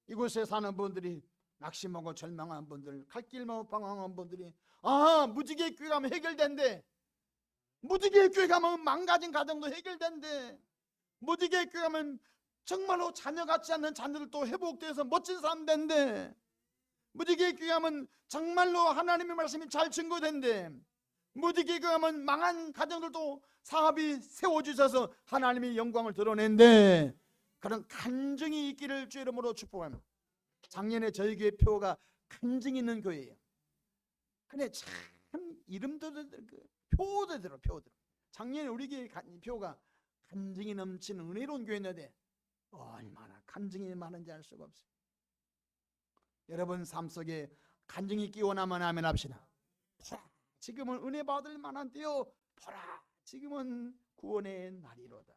이곳에 사는 분들이 낙심하고 절망한 분들, 갈 길만 방황한 분들이 무지개 교회 가면 해결된대. 무지개 교회 가면 망가진 가정도 해결된대. 무지개 교회 가면 정말로 자녀 같지 않는 자녀들도 회복돼서 멋진 사람 된대. 무지개 교회 가면 정말로 하나님의 말씀이 잘 증거된대. 무지개 교회 가면 망한 가정들도 사업이 세워주셔서 하나님의 영광을 드러낸대. 그런 간증이 있기를 주의 이름으로 축복합니다. 작년에 저희 교회 표가 간증 있는 교회예요. 근데 참 이름도 표대로 작년에 우리 교회 표가 간증이 넘치는 은혜로운 교회인데 얼마나 간증이 많은지 알 수가 없어요. 여러분 삶 속에 간증이 있기 원하면 아멘 합시다. 보라, 지금은 은혜 받을 만한 때요. 보라, 지금은 구원의 날이로다.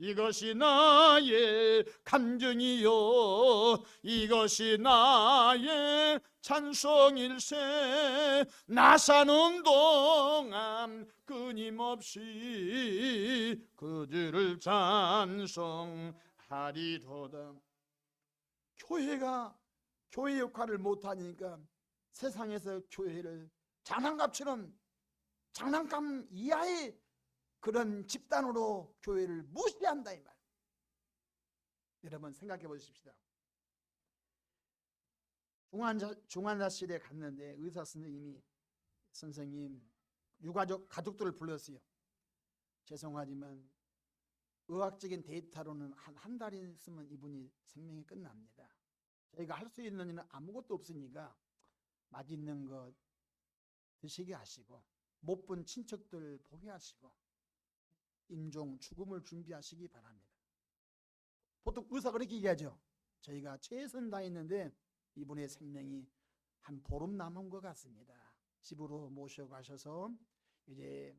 이것이 나의 간증이요, 이것이 나의 찬송일세. 나 사는 동안 끊임없이 그들을 찬송하리로다. 교회 역할을 못하니까 세상에서 교회를 장난감처럼, 장난감 이하의 그런 집단으로 교회를 무시한다 이 말. 여러분 생각해 보십시다. 중환자실에 갔는데 의사 선생님 가족들을 불렀어요. 죄송하지만 의학적인 데이터로는 한 달 있으면 이분이 생명이 끝납니다. 저희가 할 수 있는 일은 아무것도 없으니까 맛있는 것 드시게 하시고 못 본 친척들 보게 하시고 임종 죽음을 준비하시기 바랍니다. 보통 의사가 그렇게 얘기하죠. 저희가 최선 다했는데 이분의 생명이 한 보름 남은 것 같습니다. 집으로 모셔가셔서 이제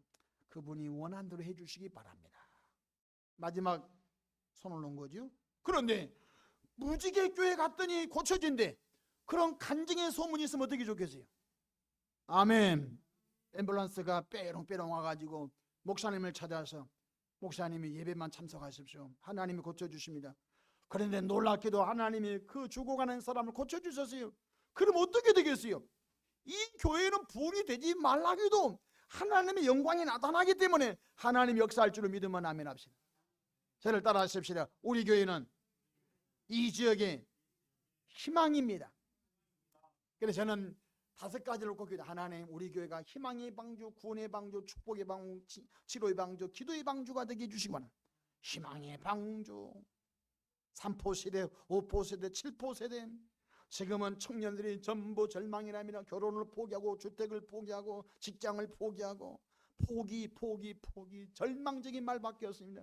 그분이 원한 대로 해주시기 바랍니다. 마지막 손을 놓은 거죠. 그런데 무지개 교회 갔더니 고쳐진대. 그런 간증의 소문이 있으면 어떻게 좋겠어요? 아멘. 앰뷸런스가 빼롱빼롱 와가지고 목사님을 찾아서 목사님이 예배만 참석하십시오. 하나님이 고쳐주십니다. 그런데 놀랍게도 하나님이 그 죽어가는 사람을 고쳐주셨어요. 그럼 어떻게 되겠어요? 이 교회는 부흥이 되지 말라고 해도 하나님의 영광이 나타나기 때문에 하나님이 역사할 줄을 믿으면 아멘 합시다. 저를 따라 하십시다. 우리 교회는 이 지역의 희망입니다. 그래서 저는 5가지를 놓고 기도. 하나님, 우리 교회가 희망의 방주, 구원의 방주, 축복의 방주, 치료의 방주, 기도의 방주가 되게 해주시기 바랍니다. 희망의 방주. 3포 세대, 5포 세대, 7포 세대. 지금은 청년들이 전부 절망이랍니다. 결혼을 포기하고 주택을 포기하고 직장을 포기하고 포기 절망적인 말밖에 없습니다.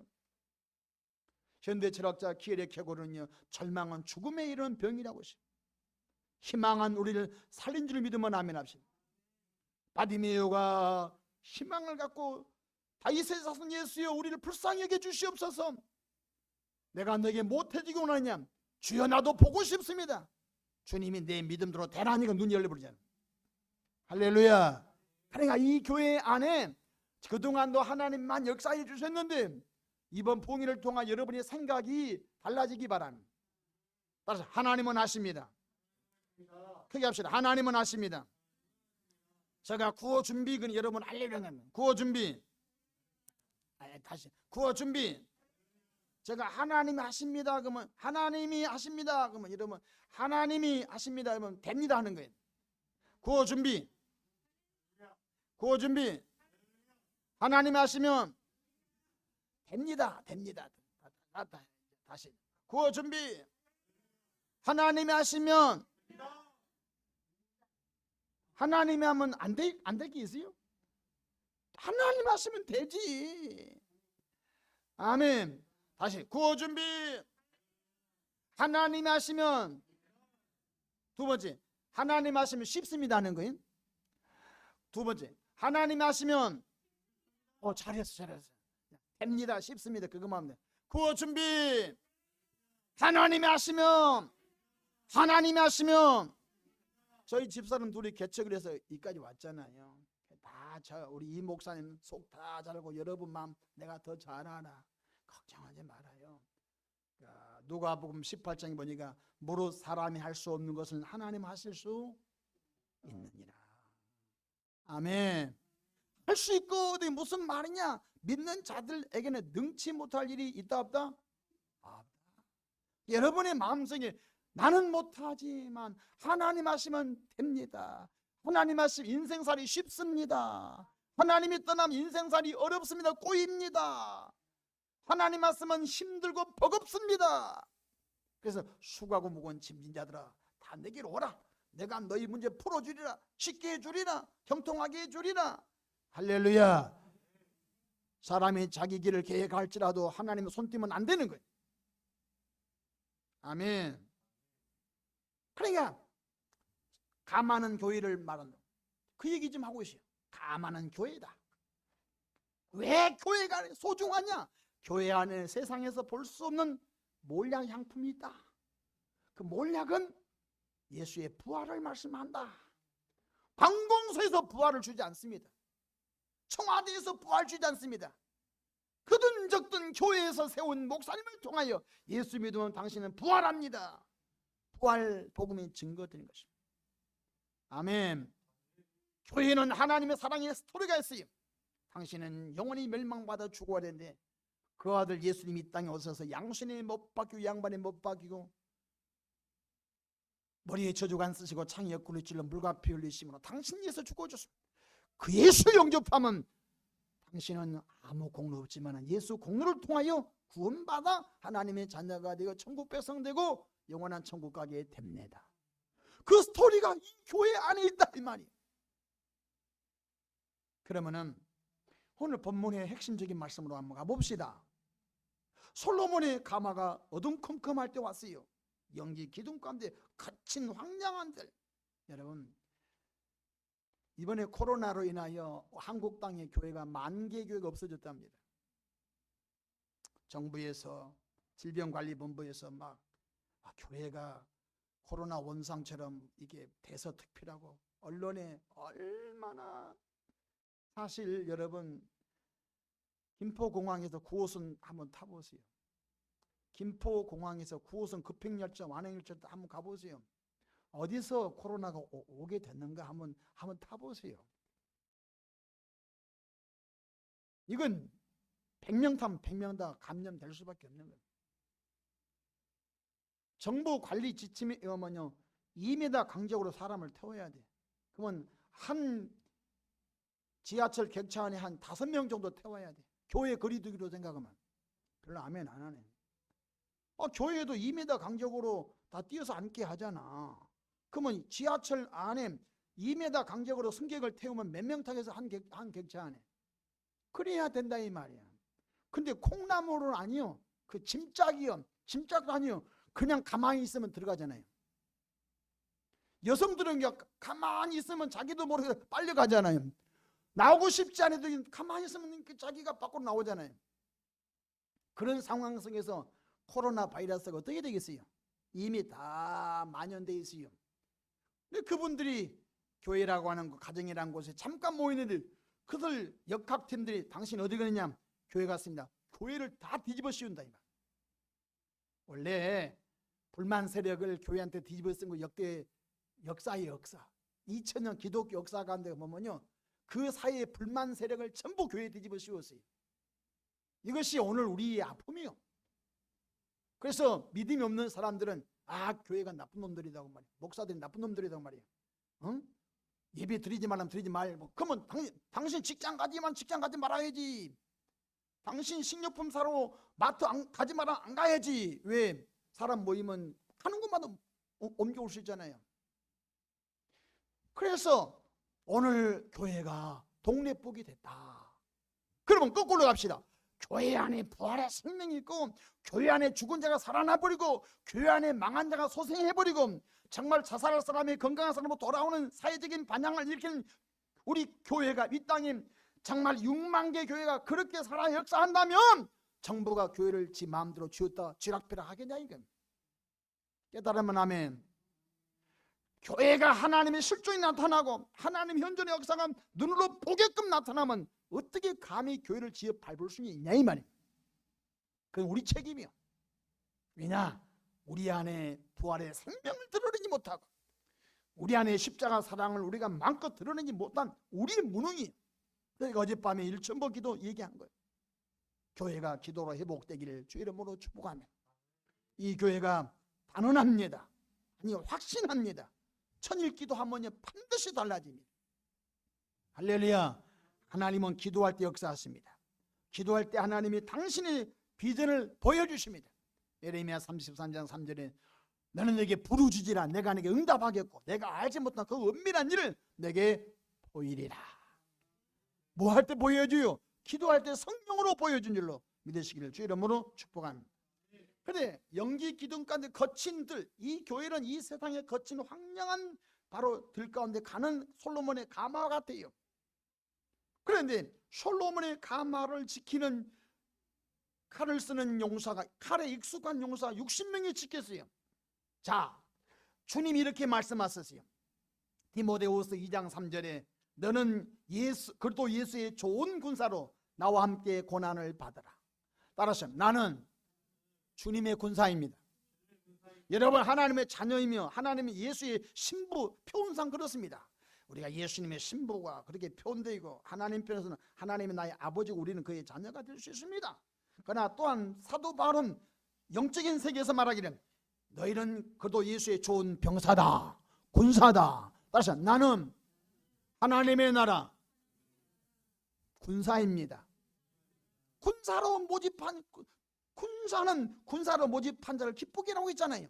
현대 철학자 기엘의 쾌고는요, 절망은 죽음에 이르는 병이라고 했습니다. 희망한 우리를 살린 줄 믿으면 아멘 합시다. 바디메오가 희망을 갖고 다윗의 자손 예수여 우리를 불쌍히 여겨 주시옵소서. 내가 너에게 못해지고 오느냐? 주여 나도 보고 싶습니다. 주님이 내 믿음대로 대라니까 눈이 열려버리잖아. 할렐루야. 그러니까 이 교회 안에 그동안도 하나님만 역사해 주셨는데 이번 봉인을 통한 여러분의 생각이 달라지기 바랍니다. 따라서 하나님은 하십니다. 크게 합시다. 하나님은 하십니다. 제가 구호 준비, 그 여러분 알려드리는 겁니다. 구호 준비. 다시 구호 준비. 제가 하나님이 하십니다 그러면 하나님이 하십니다 그러면 여러분 하나님이 하십니다 그러면 됩니다 하는 거예요. 구호 준비. 구호 준비. 하나님이 하시면 됩니다. 다시 구호 준비. 하나님이 하시면, 하나님이 하면 안 될 게 있어요? 하나님 하시면 되지. 아멘. 다시 구호 준비. 하나님이 하시면, 두 번째 하나님 하시면 쉽습니다 하는 거예요. 두 번째 하나님 하시면 잘했어 됩니다 쉽습니다 그것만 하면 돼. 구호 준비. 하나님이 하시면 저희 집사람 둘이 개척을 해서 여기까지 왔잖아요. 다 우리 이 목사님 속 다 잘 알고 여러분 마음 내가 더 잘 알아. 걱정하지 말아요. 누가복음 18장에 보니까 무릇 사람이 할 수 없는 것은 하나님 하실 수 있느니라. 아멘. 할 수 있거든. 무슨 말이냐? 믿는 자들에게는 능치 못할 일이 있다 없다? 없다. 여러분의 마음속에 나는 못하지만 하나님 하시면 됩니다. 하나님 하시면 인생살이 쉽습니다. 하나님이 떠나면 인생살이 어렵습니다. 꼬입니다. 하나님 말씀은 힘들고 버겁습니다. 그래서 수고하고 무거운 짐진 자들아 다 내게로 오라. 내가 너희 문제 풀어주리라. 쉽게 해주리라. 형통하게 해주리라. 할렐루야. 사람이 자기 길을 계획할지라도 하나님의 손 띄면 안 되는 거예요. 아멘. 그러니까 가많은 교회를 말한다. 그 얘기 좀 하고 있어요. 가많은 교회다. 왜 교회가 소중하냐? 교회 안에 세상에서 볼 수 없는 몰약 향품이 있다. 그 몰약은 예수의 부활을 말씀한다. 관공서에서 부활을 주지 않습니다. 청와대에서 부활 주지 않습니다. 그든 적든 교회에서 세운 목사님을 통하여 예수 믿으면 당신은 부활합니다. 부활 복음이 증거되는 것입니다. 아멘. 교회는 하나님의 사랑의 스토리가 있어요. 당신은 영원히 멸망받아 죽어야 되는데 그 아들 예수님이 이 땅에 오셔서 양신에 못 박히고 양반에 못 박히고 머리에 저주관 쓰시고 창에 옆구리 찔러 물과 피 흘리심으로 당신이 위해서 죽어줬습니다. 그 예수 영접하면 당신은 아무 공로 없지만 예수 공로를 통하여 구원받아 하나님의 자녀가 되고 천국 백성되고 영원한 천국 가게 됩니다. 그 스토리가 이 교회 안에 있다 이 말이에요. 그러면은 오늘 본문의 핵심적인 말씀으로 한번 가봅시다. 솔로몬의 가마가 어둠컴컴할 때 왔어요. 연기 기둥 가운데 갇힌 황량한 들. 여러분 이번에 코로나로 인하여 한국 땅의 교회가 10,000개 교회가 없어졌답니다. 정부에서 질병관리본부에서 막 교회가 코로나 원상처럼 이게 대서특필하고 언론에 얼마나 사실 여러분 김포공항에서 9호선 한번 타보세요. 김포공항에서 9호선 급행열차 완행열차 한번 가보세요. 어디서 코로나가 오게 됐는가 한번 타보세요. 이건 100명 타면 100명 다 감염될 수밖에 없는 거예요. 정부 관리 지침에 의하면요 2m 간격으로 사람을 태워야 돼. 그러면 한 지하철 객차 안에 한 5명 정도 태워야 돼. 교회 거리두기로 생각하면 별로 아멘 안 하네. 교회에도 2m 간격으로 다 뛰어서 앉게 하잖아. 그러면 지하철 안에 2m 간격으로 승객을 태우면 몇 명 타겠어? 한 객차 안에. 그래야 된다 이 말이야. 근데 콩나물은 아니요. 그 짐짝이요. 짐짝도 아니요. 그냥 가만히 있으면 들어가잖아요. 여성들은 가만히 있으면 자기도 모르게 빨리 가잖아요. 나오고 싶지 않아도 가만히 있으면 자기가 밖으로 나오잖아요. 그런 상황 속에서 코로나 바이러스가 어떻게 되겠어요? 이미 다 만연돼 있어요. 근데 그분들이 교회라고 하는 거, 가정이라는 곳에 잠깐 모이는데 그들 역학팀들이 당신 어디 가느냐? 교회 갔습니다. 교회를 다 뒤집어 씌운다 이 말. 원래 불만 세력을 교회한테 뒤집어 쓴 거 역대 역사의 역사. 2000년 기독교 역사 가운데 보면요. 그 사이에 불만 세력을 전부 교회에 뒤집어 씌웠어요. 이것이 오늘 우리의 아픔이요. 그래서 믿음이 없는 사람들은 교회가 나쁜 놈들이라고 말이야. 목사들이 나쁜 놈들이라고 말이야. 응? 예배 드리지 말라면 드리지 말고. 그러면 당신 직장 가지만 직장 가지 말아야지. 당신 식료품 사러 마트 가지 마라 안 가야지. 왜? 사람 모이면 하는 것마다 옮겨올 수 있잖아요. 그래서 오늘 교회가 동네북이 됐다. 그러면 거꾸로 갑시다. 교회 안에 부활의 생명이 있고 교회 안에 죽은 자가 살아나버리고 교회 안에 망한 자가 소생해버리고 정말 자살할 사람이 건강한 사람으로 돌아오는 사회적인 반향을 일으키는 우리 교회가 이 땅에 정말 6만 개 교회가 그렇게 살아 역사한다면 정부가 교회를 지 마음대로 쥐었다 쥐락펴락 하겠냐 이건. 깨달으면 아멘. 교회가 하나님의 실존이 나타나고 하나님 현존의 역사가 눈으로 보게끔 나타나면 어떻게 감히 교회를 지어 밟을 수 있냐 이 말이에요. 그건 우리 책임이요. 왜냐? 우리 안에 부활의 생명을 드러내지 못하고 우리 안에 십자가 사랑을 우리가 마음껏 드러내지 못한 우리의 무능이. 그러니까 어젯밤에 일천보 기도 얘기한 거예요. 교회가 기도로 회복되기를 주 이름으로 축복하며, 이 교회가 단언합니다. 아니 확신합니다. 천일 기도하면 반드시 달라집니다. 할렐루야. 하나님은 기도할 때 역사하십니다. 기도할 때 하나님이 당신의 비전을 보여주십니다. 예레미야 33장 3절에 너는 내게 부르짖으라 내가 내게 응답하겠고 내가 알지 못한 그 은밀한 일을 내게 보이리라. 뭐 할 때 보여줘요? 기도할 때 성령으로 보여준 줄로 믿으시기를 주 이름으로 축복합니다. 그런데 영기 기둥 가운데 거친 들, 이 교회는 이 세상에 거친 황량한 바로 들 가운데 가는 솔로몬의 가마와 같아요. 그런데 솔로몬의 가마를 지키는 칼을 쓰는 용사가, 칼에 익숙한 용사 60명이 지켰어요. 자, 주님이 이렇게 말씀하셨어요. 디모데후서 2장 3절에 너는 그리스도 예수의 좋은 군사로 나와 함께 고난을 받으라. 따라서 나는 주님의 군사입니다. 여러분 하나님의 자녀이며 하나님의 예수의 신부 표현상 그렇습니다. 우리가 예수님의 신부가 그렇게 표현되고 하나님 편에서는 하나님이 나의 아버지고 우리는 그의 자녀가 될 수 있습니다. 그러나 또한 사도 바울은 영적인 세계에서 말하기를 너희는 그도 예수의 좋은 병사다, 군사다. 따라서 나는 하나님의 나라 군사입니다. 군사로 모집한 군사는 군사로 모집한 자를 기쁘게 하고 있잖아요.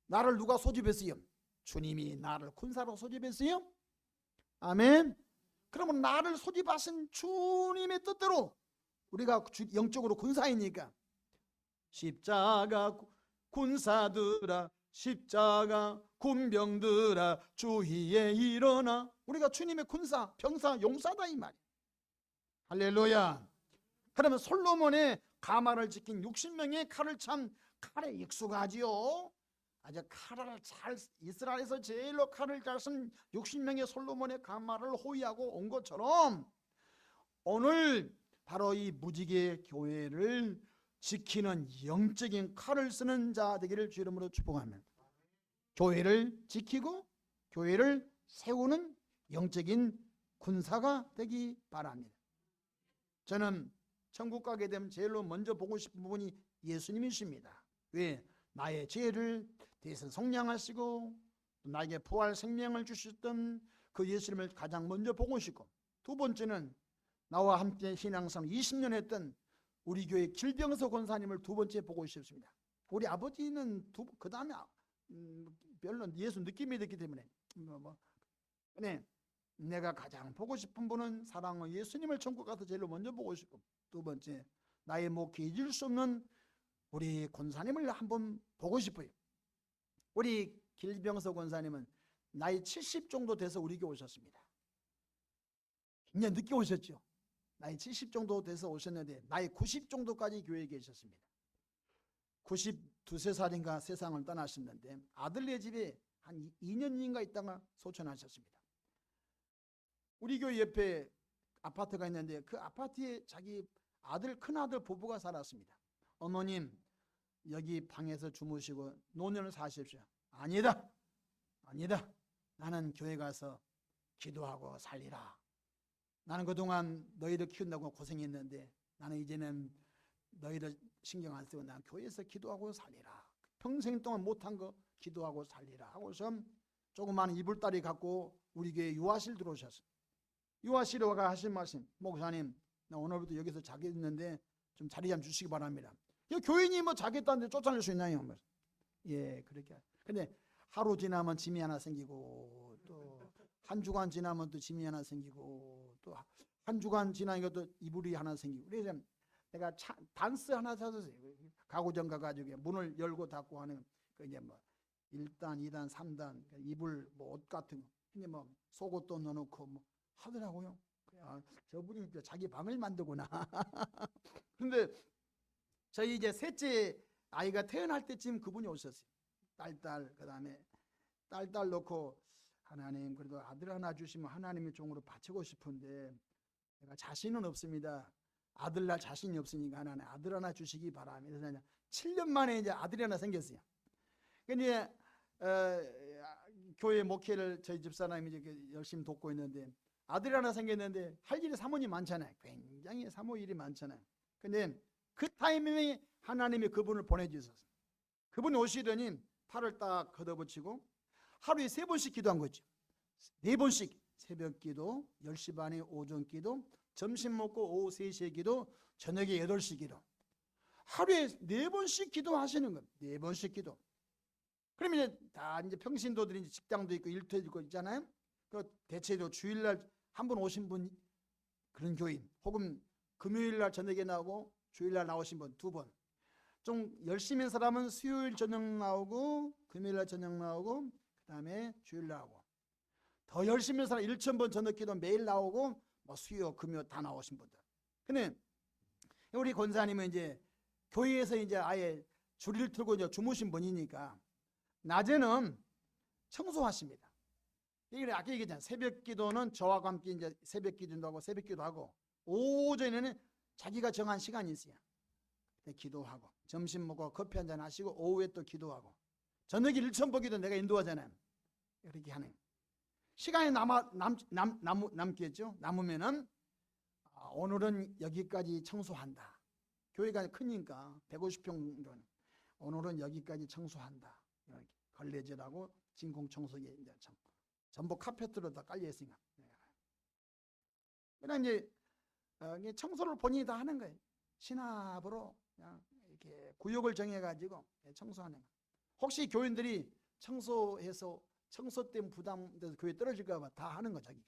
나를 누가 소집했어요? 주님이 나를 군사로 소집했어요. 아멘. 그러면 나를 소집하신 주님의 뜻대로 우리가 영적으로 군사이니까 십자가 군사들아 십자가 군병들아 주위에 일어나. 우리가 주님의 군사, 병사, 용사다 이 말이에요. 할렐루야. 그러면 솔로몬의 가마를 지킨 60명의 칼을 참 칼에 익숙하지요. 아주 칼을 잘, 이스라엘에서 제일로 칼을 잘 쓴 60명의 솔로몬의 가마를 호위하고 온 것처럼 오늘 바로 이 무지개 교회를 지키는 영적인 칼을 쓰는 자 되기를 주 이름으로 축복합니다. 교회를 지키고 교회를 세우는 영적인 군사가 되기 바랍니다. 저는 천국 가게 되면 제일로 먼저 보고 싶은 분이 예수님이십니다. 왜? 나의 죄를 대신 속량하시고 나에게 부활 생명을 주셨던 그 예수님을 가장 먼저 보고 싶고, 두 번째는 나와 함께 신앙생활 20년 했던 우리 교회 길병서 권사님을 두 번째 보고 싶습니다. 우리 아버지는 그 다음에 별로 예수 느낌이 됐기 때문에 근데 내가 가장 보고 싶은 분은 사랑의 예수님을 천국 가서 제일 먼저 보고 싶고, 두 번째 나의 목회 잊을 수 없는 우리 권사님을 한번 보고 싶어요. 우리 길병서 권사님은 나이 70 정도 돼서 우리 교회 오셨습니다. 굉장히 늦게 오셨죠. 나이 70 정도 돼서 오셨는데 나이 90 정도까지 교회에 계셨습니다. 92~3살인가 세상을 떠나셨는데 아들네 집에 한 2년인가 있다가 소천하셨습니다. 우리 교회 옆에 아파트가 있는데 그 아파트에 자기 아들, 큰아들 부부가 살았습니다. 어머님 여기 방에서 주무시고 노년을 사십시오. 아니다, 아니다. 나는 교회 가서 기도하고 살리라. 나는 그동안 너희들 키운다고 고생했는데 나는 이제는 너희들 신경 안 쓰고 난 교회에서 기도하고 살리라. 평생 동안 못한 거 기도하고 살리라 하고서 조그마한 이불다리 갖고 우리 교회 유아실 들어오셨어요. 유아실에 와가 하신 말씀, 목사님 나 오늘부터 여기서 자겠는데 좀 자리 좀 주시기 바랍니다. 교인이 뭐 자겠다는데 쫓아낼 수 있나요? 예, 그렇게. 근데 하루 지나면 짐이 하나 생기고 또 한 주간 지나면 또 짐이 하나 생기고 또 한 주간 지나니까 또 이불이 하나 생기고. 그래서 내가 단스 하나 사줬어요. 가구점 가가지고 문을 열고 닫고 하는 그 이제 뭐 1단, 2단, 3단 이불 뭐 옷 같은 거. 근데 뭐 속옷도 넣어놓고 뭐 하더라고요. 아, 저분이 자기 방을 만들구나. 근데 저희 이제 셋째 아이가 태어날 때쯤 그분이 오셨어요. 딸 그다음에 딸 놓고 하나님 그래도 아들 하나 주시면 하나님의 종으로 바치고 싶은데 내가 자신은 없습니다. 아들 날 자신이 없으니까 하나님 아들 하나 주시기 바랍니다. 그래서 7년 만에 이제 아들이 하나 생겼어요. 근데 교회 목회를 저희 집사람이 이제 열심히 돕고 있는데 아들이 하나 생겼는데 할 일이 사모님 많잖아요. 굉장히 사모 일이 많잖아요. 근데 그 타이밍에 하나님이 그분을 보내주셨어요. 그분이 오시더니 팔을 딱 걷어붙이고 하루에 3번씩 기도한 거죠. 4번씩 새벽 기도, 10시 반에 오전 기도, 점심 먹고 오후 3시에 기도, 저녁에 8시 기도. 하루에 4번씩 기도하시는 거예요. 4번씩 기도. 그러면 이제 다 이제 평신도들이 이제 직장도 있고 일도 있고 있잖아요. 그 대체로 주일날 한 분 오신 분 그런 교인, 혹은 금요일날 저녁에 나오고 주일날 나오신 분 2번. 좀 열심히 한 사람은 수요일 저녁 나오고 금요일날 저녁 나오고 그다음에 주일 나오고, 더 열심히 한 사람 1,000번 저녁 기도 매일 나오고 뭐 수요 금요 다 나오신 분들. 근데 우리 권사님은 이제 교회에서 이제 아예 줄을 틀고 이제 주무신 분이니까 낮에는 청소하십니다. 이게 아까 얘기했잖아요. 새벽 기도는 저와 함께 이제 새벽 기도도 하고 새벽 기도하고, 오전에는 자기가 정한 시간이 있어요. 그때 기도하고 점심 먹고 커피 한잔 하시고 오후에 또 기도하고, 저녁에 1,000번 기도 내가 인도하잖아요. 이렇게 하는 시간이 남겠죠. 남으면은 오늘은 여기까지 청소한다. 교회가 크니까 150평 정도는 오늘은 여기까지 청소한다. 이렇게 걸레질하고 진공 청소기에 이제 전부 카페트로 다 깔려 있으니까. 그냥 이제 청소를 본인이 다 하는 거예요. 신압으로 그냥 이렇게 구역을 정해가지고 청소하는 거. 혹시 교인들이 청소해서 청소 때문에 부담돼서 교회 떨어질까 봐 다 하는 거 자기가.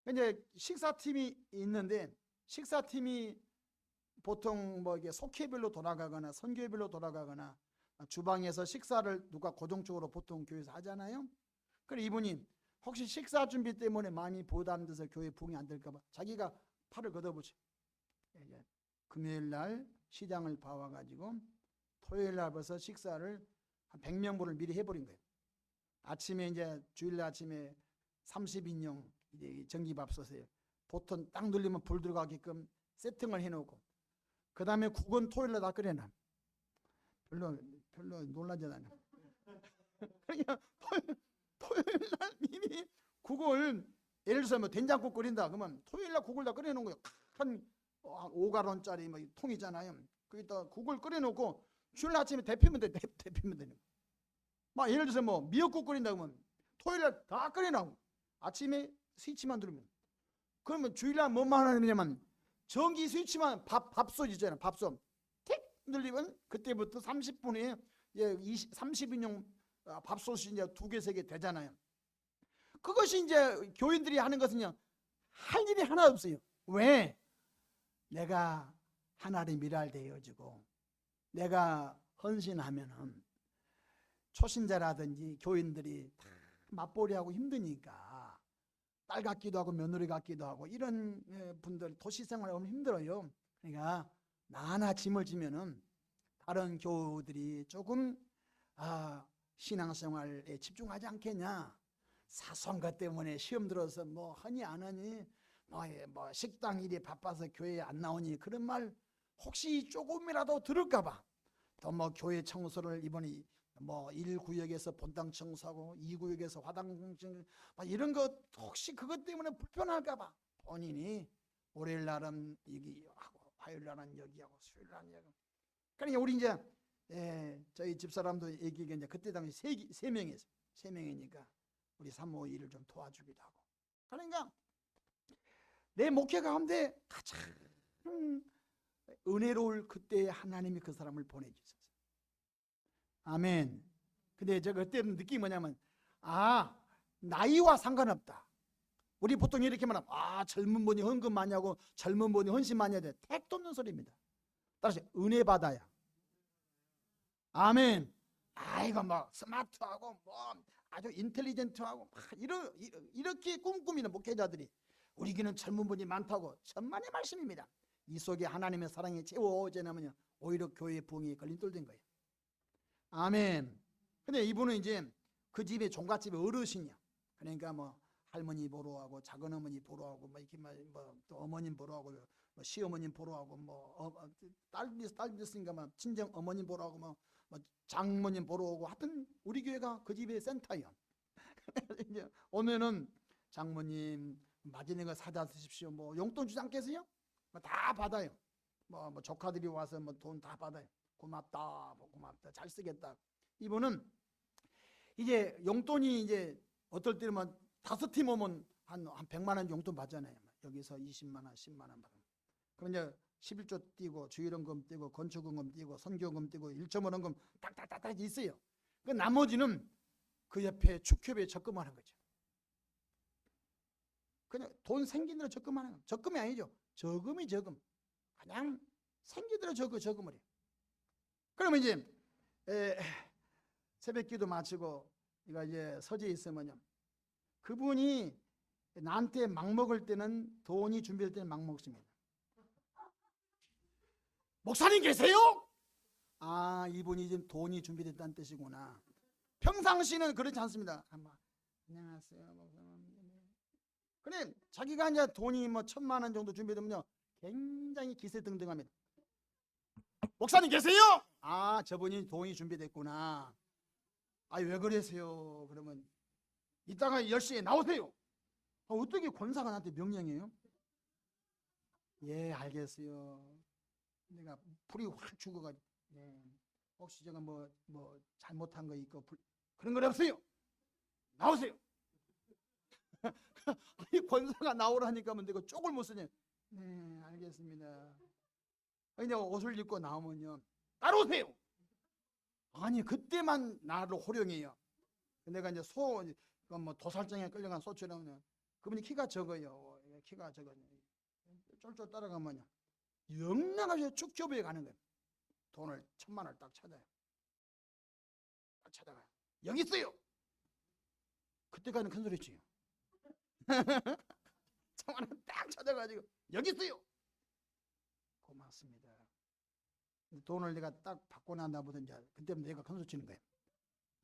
이제 식사팀이 있는데 식사팀이 보통 뭐 이게 속회별로 돌아가거나 선교회별로 돌아가거나 주방에서 식사를 누가 고정적으로 보통 교회에서 하잖아요. 그래 이분이 혹시 식사 준비 때문에 많이 부담돼서 교회 부응이 안 될까 봐 자기가 팔을 걷어붙여. 금요일 날 시장을 봐와가지고 토요일 날 벌써 식사를 한 100명분을 미리 해버린 거예요. 아침에 이제 주일날 아침에 30인용 이제 전기밥솥에 보통 딱 눌리면 불 들어가게끔 세팅을 해놓고, 그 다음에 국은 토요일날 다 끓여놔. 별로 놀라지 않아요. 그러니까 토요일날 이미 국을, 예를 들어서 뭐 된장국 끓인다 그러면 토요일날 국을 다 끓여놓은 거예요. 한 5가론짜리 뭐 통이잖아요. 거기다 국을 끓여놓고 주일 아침에 데피면 돼. 데피면 되는. 막 예를 들어서 뭐 미역국 끓인다 그러면 토요일날 다 끓여놔고 아침에 스위치만 누르면, 그러면 주일날 뭐만 하냐면 전기 스위치만 밥솥 있잖아요. 밥솥 틱 눌리면 그때부터 30분에 30인용 밥솥이 이제 2개, 3개 되잖아요. 그것이 이제 교인들이 하는 것은요, 할 일이 하나 없어요. 왜? 내가 하나님 일할 되어지고 내가 헌신하면은 초신자라든지 교인들이 다 맞벌이하고 힘드니까 딸 같기도 하고 며느리 같기도 하고 이런 분들 도시생활하면 힘들어요. 그러니까 나 하나 짐을 지면은 다른 교우들이 조금 신앙생활에 집중하지 않겠냐. 사소한 것 때문에 시험 들어서 뭐 하니 안 하니 뭐 식당 일이 바빠서 교회에 안 나오니 그런 말 혹시 조금이라도 들을까봐 또 뭐 교회 청소를 이번에 뭐 1구역에서 본당 청소하고 2구역에서 화당 청소 이런 것 혹시 그것 때문에 불편할까봐 본인이 월요일 날은 여기하고 화요일 날은 여기하고 수요일 날은 여기. 그러니까 우리 이제 저희 집사람도 얘기가 이제 그때 당시 3명이니까 우리 사모 일을 좀 도와주기도 하고. 그러니까 내 목회 가운데 가장 은혜로울 그때 하나님이 그 사람을 보내주셨어요. 아멘. 근데 제가 그때는 느낌이 뭐냐면 나이와 상관없다. 우리 보통 이렇게 말하면 젊은 분이 헌금 많이 하고 젊은 분이 헌신 많이 해야 돼. 택도 없는 소리입니다. 따라서 은혜 받아야. 아멘. 이거 뭐 스마트하고 뭐 아주 인텔리전트하고 이렇게 꿈꾸미는 목회자들이 우리 교회는 젊은 분이 많다고 천만의 말씀입니다. 이 속에 하나님의 사랑이 채워지냐면요 오히려 교회의 부흥이 걸림돌된 거예요. 아멘. 근데 이분은 이제 그 집의 종갓집의 어르신이야. 그러니까 뭐 할머니 보러 하고 작은 어머니 보러 하고 뭐 이렇게 뭐 또 어머님 보러 하고 뭐 시어머님 보러 하고 딸 됐으니까 막 친정 어머님 보러 하고 뭐 장모님 보러 오고 하여튼 우리 교회가 그 집의 센터예요. 이제 오면은 장모님 맛있는 거 사다 드십시오. 뭐 용돈 주지 않겠어요? 다 받아요. 뭐 조카들이 와서 뭐 돈 다 받아요. 고맙다, 뭐 고맙다, 잘 쓰겠다. 이분은 이제 용돈이 이제 어떨 때는 막 5팀 오면 한 100만 원 용돈 받잖아요. 여기서 20만 원, 10만 원 받으면. 그럼 이제 11조 띄고 주일원금 띄고 건축원금 띄고 선교원금 띄고 1.5원금 딱딱딱딱 있어요. 그 나머지는 그 옆에 축협에 적금하는 거죠. 그냥 돈 생긴 대로 적금하는 거. 적금이 아니죠. 저금이 저금. 그냥 생긴 대로 저금을 해요. 그러면 이제 새벽기도 마치고 이제 서재에 있으면요. 그분이 나한테 막 먹을 때는 돈이 준비될 때는 막 먹습니다. 목사님 계세요? 아, 이분이 지금 돈이 준비됐다는 뜻이구나. 평상시는 그렇지 않습니다. 안녕하세요, 목사님. 그래, 자기가 이제 돈이 뭐 1,000만 원 정도 준비되면요, 굉장히 기세등등합니다. 목사님 계세요? 아, 저분이 돈이 준비됐구나. 아, 왜 그러세요? 그러면 이따가 10시에 나오세요. 어떻게 권사가 나한테 명령해요? 예, 알겠어요. 내가 불이 확 죽어가지고, 혹시 제가 뭐 잘못한 거 있고 그런 건 없어요. 나오세요. 아니, 권사가 나오라니까 내가 쪽을 못 쓰냐. 네, 알겠습니다. 근데 옷을 입고 나오면요, 따라오세요. 아니, 그때만 나를 호령해요. 내가 이제 도살장에 끌려간 소처럼 그분이 키가 적어요. 키가 적어요. 쫄쫄 따라가면요, 영락하게 축조부에 가는 거예요. 돈을 1,000만 원을 딱 찾아요. 딱 찾아가요. 여기 있어요. 그때까지는 큰 소리 치요. 1,000만 원 딱 찾아가지고 여기 있어요. 고맙습니다. 돈을 내가 딱 받고 난 다음부터 이제 그때부터 내가 큰 소리 치는 거예요.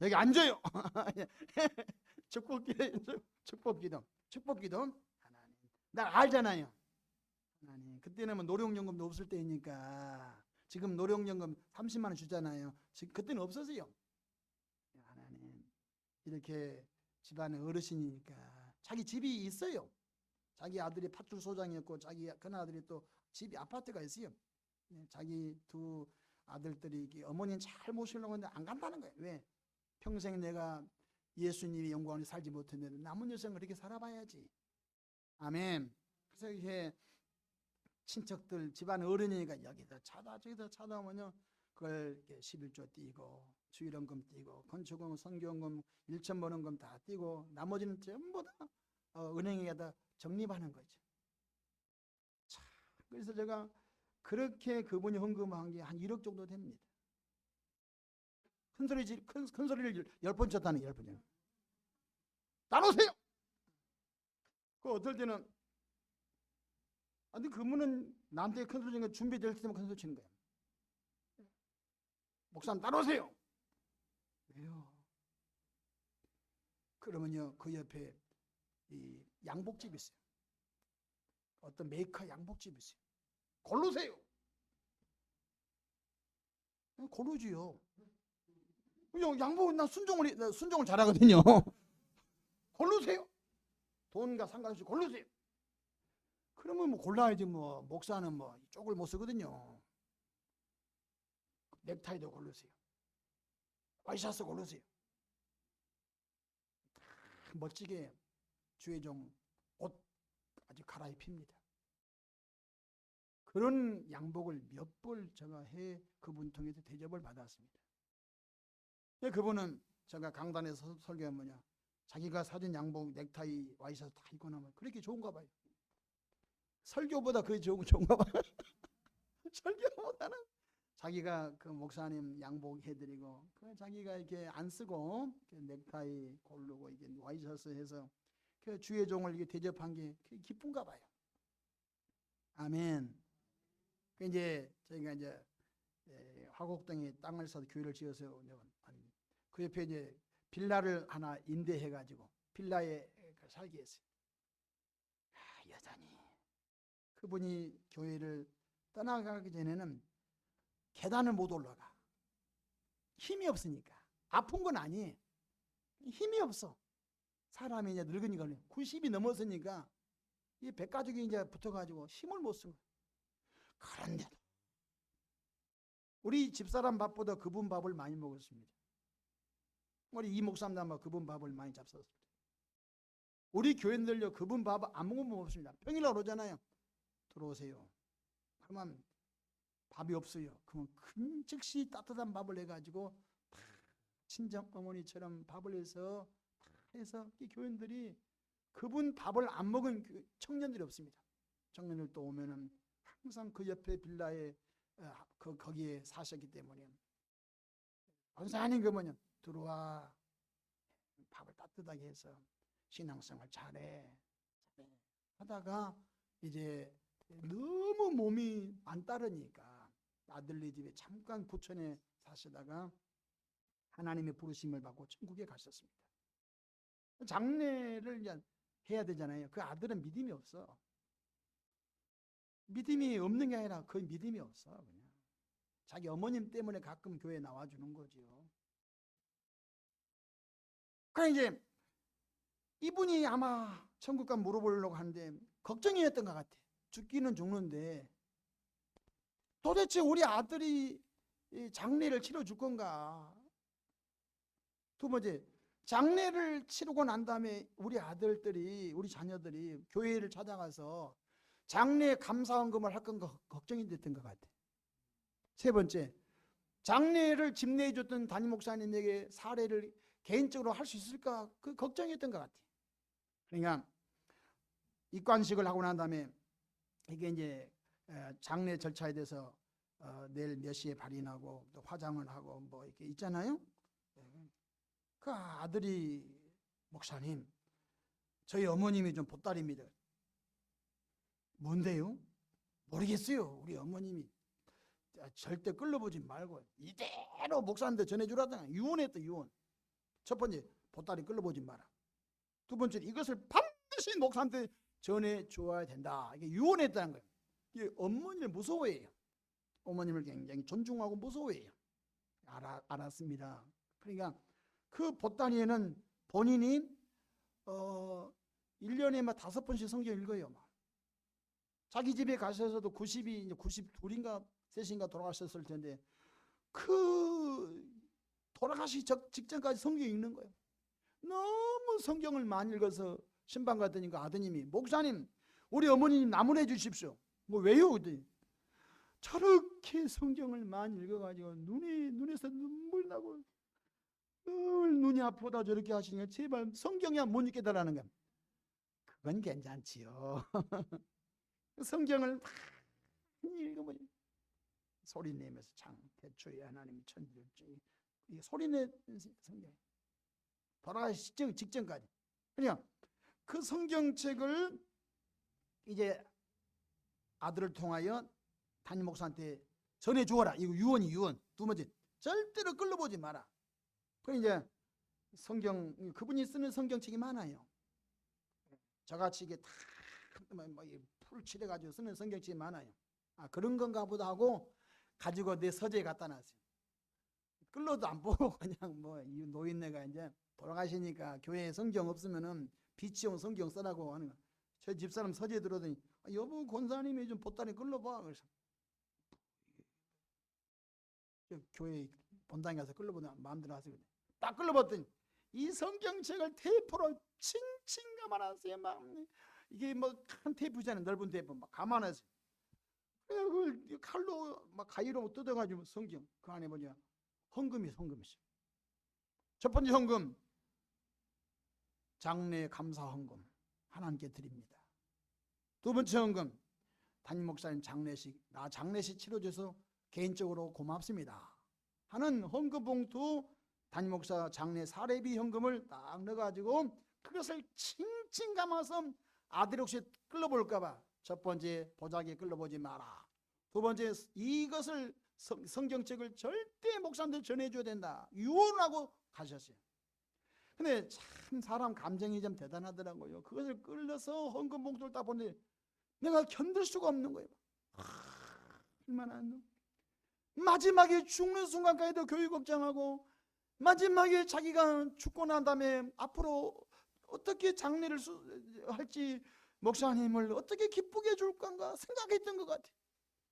여기 앉아요. 축복기도 하나님. 나 알잖아요. 하나님. 그때는 뭐 노령연금도 없을 때니까 지금 노령연금 30만 원 주잖아요. 지금 그때는 없었어요. 하나님, 이렇게 집안에 어르신이니까 자기 집이 있어요. 자기 아들이 팥줄 소장이었고 자기 큰 아들이 또 집이 아파트가 있어요. 자기 두 아들들이 어머니는 잘 모시려고 하는데 안 간다는 거예요. 왜? 평생 내가 예수님의 영광을 살지 못했는데 남은 여생을 그렇게 살아봐야지. 아멘. 그래서 이렇게 친척들 집안 어른이니까 여기서 차다 저기서 차다하면요, 그걸 이렇게 11조 띄고 주일원금 띄고 건축원금 선교원금 1,000원금 다 띄고 나머지는 전부 다 은행에다 적립하는 거죠. 참, 그래서 제가 그렇게 그분이 헌금한 게 한 1억 정도 됩니다. 큰 소리를 10번 쳤다는 10번. 나누세요. 그 어떨 때는 아니 그분은 나한테 큰 소리 치는 거 준비될 때면 큰 소리 치는 거예요. 목사님 따라오세요. 왜요? 그러면요, 그 옆에 이 양복집이 있어요. 어떤 메이커 양복집이 있어요. 고르세요. 고르지요. 양복은 나 순종을 잘하거든요. 고르세요. 돈과 상관없이 고르세요. 그러면 뭐 골라야지. 뭐 목사는 뭐 쪽을 못 쓰거든요. 넥타이도 고르세요. 와이셔츠 고르세요. 멋지게 주의종 옷 아주 갈아입힙니다. 그런 양복을 몇 벌 제가 그분 통해서 대접을 받았습니다. 그분은 제가 강단에서 설교하면 자기가 사준 양복, 넥타이, 와이셔츠 다 입고 나면 그렇게 좋은가 봐요. 설교보다 그게 좋은가 봐요. 설교보다는 자기가 그 목사님 양복 해드리고 자기가 이렇게 안 쓰고 넥타이 고르고 이게 와이셔츠 해서 그 주의 종을 이렇게 대접한 게 기쁜가 봐요. 아멘. 이제 저희가 이제 화곡동에 땅을 사서 교회를 지어서 그 옆에 이제 빌라를 하나 임대해가지고 빌라에 살게 했어요. 여전히 그분이 교회를 떠나가기 전에는 계단을 못 올라가. 힘이 없으니까. 아픈 건 아니에요. 힘이 없어. 사람이 이제 늙으니까 90이 넘었으니까 이 백가죽이 이제 붙어가지고 힘을 못 쓴 거예요. 그런데도 우리 집사람 밥보다 그분 밥을 많이 먹었습니다. 우리 이 목사님도 아마 그분 밥을 많이 잡섰을 때. 우리 교인들요 그분 밥 안 먹으면 없습니다. 평일날 오잖아요. 들어오세요. 그러면 밥이 없어요. 그러면 큰 즉시 따뜻한 밥을 해가지고 친정 어머니처럼 밥을 해서 이 교인들이 그분 밥을 안 먹은 청년들이 없습니다. 청년들 또 오면은 항상 그 옆에 빌라에 거기에 사셨기 때문에 권사님 그러면 들어와 밥을 따뜻하게 해서 신앙생활 잘해 하다가 이제 너무 몸이 안 따르니까 아들네 집에 잠깐 부천에 사시다가 하나님의 부르심을 받고 천국에 가셨습니다. 장례를 이제 해야 되잖아요. 그 아들은 믿음이 없어. 믿음이 없는 게 아니라 거의 믿음이 없어. 그냥 자기 어머님 때문에 가끔 교회에 나와주는 거죠. 그러니까 이제 이분이 아마 천국 가 물어보려고 하는데 걱정이었던 것 같아. 죽기는 죽는데 도대체 우리 아들이 장례를 치러줄 건가? 두 번째, 장례를 치르고 난 다음에 우리 아들들이, 우리 자녀들이 교회를 찾아가서 장례 감사헌금을 할 건가 걱정이 됐던 것 같아. 세 번째, 장례를 집례해줬던 담임 목사님에게 사례를 개인적으로 할 수 있을까? 그 걱정이었던 것 같아. 그러니까 입관식을 하고 난 다음에 이게 이제 장례 절차에 대해서 내일 몇 시에 발인하고 또 화장을 하고 뭐 이렇게 있잖아요. 그 아들이 목사님, 저희 어머님이 좀 보따리입니다. 뭔데요? 모르겠어요. 우리 어머님이 절대 끌려보지 말고 이대로 목사한테 전해주라잖아. 유언했다 유언. 첫 번째, 보따리 끌려보지 마라. 두 번째, 이것을 반드시 목사한테 전해줘야 된다. 이게 유언했다는 거예요. 이게 어머니를 무서워해요. 어머님을 굉장히 존중하고 무서워해요. 알았습니다. 그러니까 그 보따리에는 본인이 1년에 막 5번씩 성경 읽어요. 자기 집에 가셔서도 90이 이제 92인가 3인가 돌아가셨을 텐데 그 돌아가시기 직전까지 성경 읽는 거예요. 너무 성경을 많이 읽어서 신방 갔더니 그 아드님이 목사님 우리 어머님 나무래 주십시오. 뭐 왜요? 그랬더니 저렇게 성경을 많이 읽어가지고 눈에서 눈물 나고 늘 눈이 아프다 저렇게 하시니까 제발 성경이야 못 읽게 달라는 거야. 그건 괜찮지요. 성경을 많이 읽으면 소리 내면서 장 대초에 하나님이 천지를 소리 내 성경 돌아가시기 직전까지. 그냥 그 성경책을 이제 아들을 통하여 담임 목사한테 전해 주어라. 이거 유언이 유언. 두 번째, 절대로 끌려보지 마라. 그 이제 성경 그분이 쓰는 성경책이 많아요. 저같이 이게 다풀 칠해가지고 쓰는 성경책이 많아요. 아 그런 건가 보다 하고 가지고 내 서재에 갖다 놨어요. 끌러도 안 보고 그냥 뭐 이 노인네가 이제 돌아가시니까 교회에 성경 없으면은 비치용 성경 쓰라고 하는 거. 저 집사람 서재에 들어오더니 여보 권사님이 좀 보따리 끌러봐. 그래서 교회 본당에 가서 끌러보다 마음대로 하세요. 딱 끌러봤더니 이 성경책을 테이프로 칭칭 감아놨어요. 막 이게 뭐 큰 테이프잖아요. 넓은 테이프 막 감아놨어요. 그걸 칼로 막 가위로 뜯어가지고 성경 그 안에 뭐냐 헌금이죠. 첫 번째 헌금 장례 감사 헌금 하나님께 드립니다. 두 번째 헌금 담임 목사님 장례식 치러줘서 개인적으로 고맙습니다 하는 헌금 봉투 담임 목사 장례 사례비 현금을 딱 넣어가지고 그것을 칭칭 감아서 아들이 혹시 끌려볼까봐 첫 번째 보자기에 끌려보지 마라. 두 번째 이것을 성경책을 절대 목사한테 전해줘야 된다. 유언하고 가셨어요. 근데 참 사람 감정이 좀 대단하더라고요. 그것을 끌려서 헌금 봉투를 딱 보는데 내가 견딜 수가 없는 거예요. 얼마나 마지막에 죽는 순간까지도 교육 걱정하고, 마지막에 자기가 죽고 난 다음에 앞으로 어떻게 장례를 할지, 목사님을 어떻게 기쁘게 해줄 건가 생각했던 것 같아요.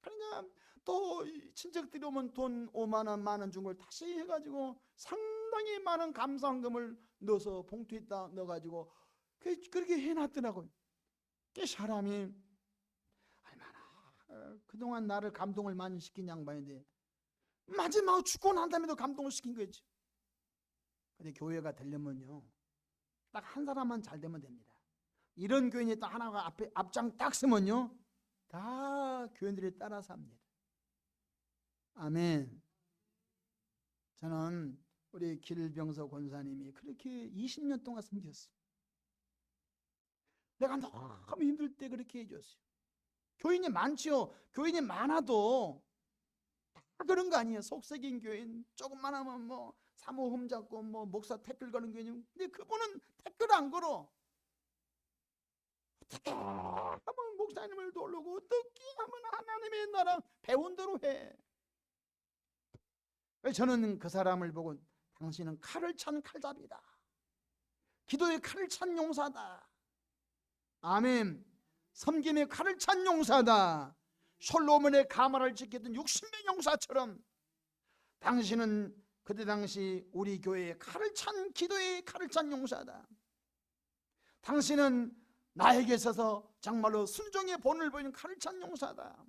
그러니까 또 친척들이 오면 돈 5만 원, 만 원 준 걸 다시 해가지고 상당히 많은 감사원금을 넣어서 봉투에다 넣어가지고 그렇게 해놨더라고요. 그 사람이 얼마나 그동안 나를 감동을 많이 시킨 양반인데 마지막 죽고 난 다음에도 감동을 시킨 거지. 근데 교회가 되려면요, 딱 한 사람만 잘 되면 됩니다. 이런 교인이 딱 하나가 앞에 앞장 딱 서면요, 다 교인들이 따라서 합니다. 아멘. 저는 우리 길병서 권사님이 그렇게 20년 동안 섬겼어요. 내가 너무 힘들 때 그렇게 해줬어요. 교인이 많지요. 교인이 많아도 다 그런 거 아니에요. 속썩인 교인, 조금만 하면 뭐 사모 흠잡고 뭐 목사 태클 거는 교인. 근데 그분은 태클 안 걸어. 어떻게 하면 목사님을 돌르고, 어떻게 하면 하나님의 나라 배운 대로 해. 저는 그 사람을 보고, 당신은 칼을 찬 칼잡이다, 기도의 칼을 찬 용사다, 아멘, 섬김의 칼을 찬 용사다, 솔로몬의 가마를 지켰던 60명 용사처럼 당신은 그때 당시 우리 교회의 칼을 찬, 기도의 칼을 찬 용사다. 당신은 나에게 있어서 정말로 순종의 본을 보이는 칼을 찬 용사다.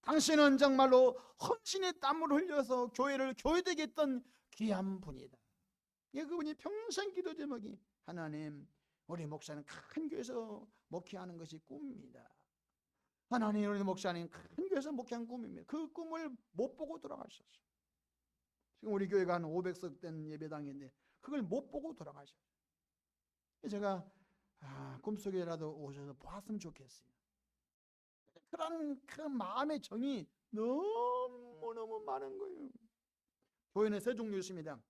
당신은 정말로 헌신의 땀을 흘려서 교회를 교회되게 했던 귀한 분이다. 그분이 평생 기도 제목이, 하나님, 우리 목사는 큰 교회에서 목회하는 것이 꿈입니다. 하나님, 우리 목사님 큰 교회에서 목회한 꿈입니다. 그 꿈을 못 보고 돌아가셨어요. 지금 우리 교회가 한 500석 된 예배당인데 그걸 못 보고 돌아가셨어요. 제가 꿈속에라도 오셔서 보았으면 좋겠어요. 그런 그 마음의 정이 너무너무 많은 거예요. 교회는 세 종류 있습니다.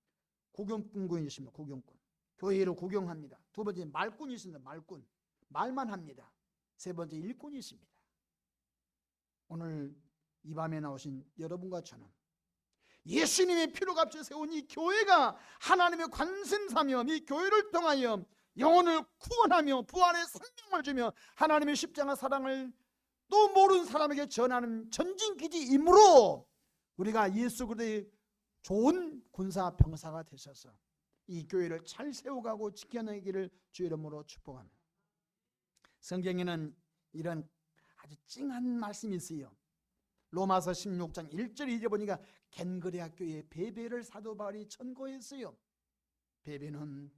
구경꾼이 있습니다. 구경꾼, 교회를 구경합니다. 두 번째 말꾼이 있습니다. 말꾼, 말만 합니다. 세 번째 일꾼이 있습니다. 오늘 이 밤에 나오신 여러분과 저는 예수님의 피로 값을 세운 이 교회가 하나님의 관심사며, 이 교회를 통하여 영혼을 구원하며 부활의 생명을 주며 하나님의 십자가 사랑을 또 모르는 사람에게 전하는 전진기지이므로 우리가 예수 그리스도의 좋은 군사 병사가 되셔서 이 교회를 잘 세워가고 지켜내기를 주 이름으로 축복합니다. 성경에는 이런 아주 찡한 말씀이 있어요. 로마서 16장 1절 2절 보니까 겐그레아 교회의 베베를 사도 바울이 천거했어요. 베베는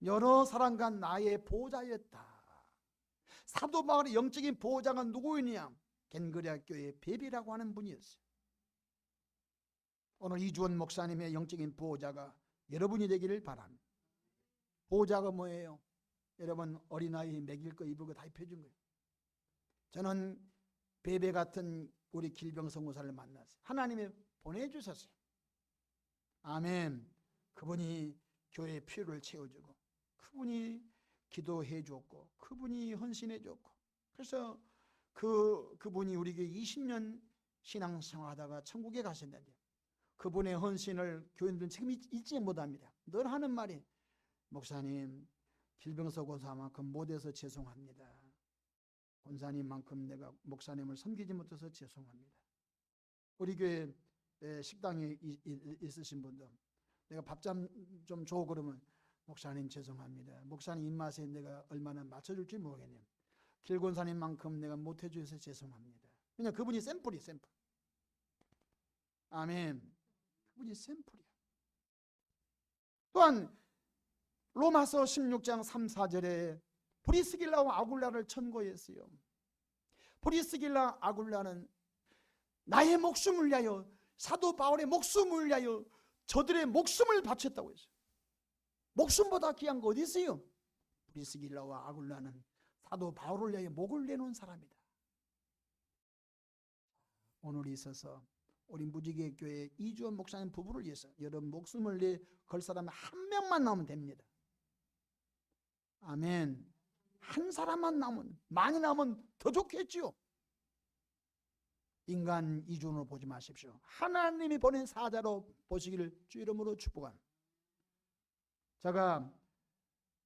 여러 사람과 나의 보호자였다. 사도 바울의 영적인 보호자가 누구이냐? 겐그레아 교회의 베베라고 하는 분이었어요. 오늘 이주원 목사님의 영적인 보호자가 여러분이 되기를 바랍니다. 보호자가 뭐예요? 여러분 어린아이 먹일 거 입을 거 다 입혀준 거예요. 저는 베베 같은 우리 길병성 목사를 만났어요. 하나님이 보내주셨어요. 아멘. 그분이 교회의 필요를 채워주고, 그분이 기도해 줬고, 그분이 헌신해 줬고, 그래서 그분이 우리 교회 20년 신앙생활하다가 천국에 가셨는데 그분의 헌신을 교인들은 지금 잊지 못합니다. 늘 하는 말이, 목사님 길병서 권사만큼 못해서 죄송합니다. 권사님만큼 내가 목사님을 섬기지 못해서 죄송합니다. 우리 교회 식당에 있으신 분들 내가 밥 좀 줘 그러면 목사님 죄송합니다. 목사님 입맛에 내가 얼마나 맞춰줄지 모르겠네요. 길 권사님만큼 내가 못해줘서 죄송합니다. 그냥 그분이 샘플이 샘플. 아멘. 그분이 샘플이야. 또한 로마서 16장 3, 4절에 브리스길라와 아굴라를 천거했어요. 브리스길라 아굴라는 나의 목숨을 위하여, 사도 바울의 목숨을 위하여 저들의 목숨을 바쳤다고 했어요. 목숨보다 귀한 거 어디 있어요? 브리스길라와 아굴라는 사도 바울을 위하여 목을 내놓은 사람이다. 오늘 있어서 우리 무지개 교회 이주원 목사님 부부를 위해서 여러분 목숨을 내 걸 사람 한 명만 나오면 됩니다. 아멘. 한 사람만 나면, 많이 나면 더 좋겠지요. 인간 이준으로 보지 마십시오. 하나님이 보낸 사자로 보시기를 주 이름으로 축복합니다. 제가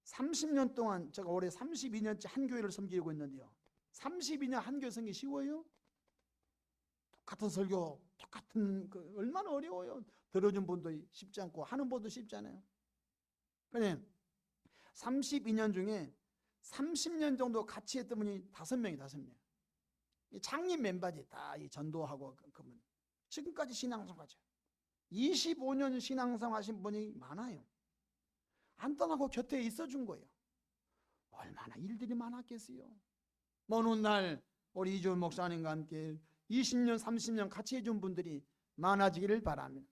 30년 동안, 제가 올해 32년째 한 교회를 섬기고 있는데요, 32년 한 교회 섬기기 쉬워요? 똑같은 설교, 똑같은 얼마나 어려워요. 들어준 분도 쉽지 않고 하는 분도 쉽지 않아요. 그냥 32년 중에 30년 정도 같이 했던 분이 5명이 장님 멤버지 다 전도하고 그분 지금까지 신앙생활 하죠. 25년 신앙생활 하신 분이 많아요. 안 떠나고 곁에 있어준 거예요. 얼마나 일들이 많았겠어요. 먼 훗날 우리 이준 목사님과 함께 20년 30년 같이 해준 분들이 많아지기를 바랍니다.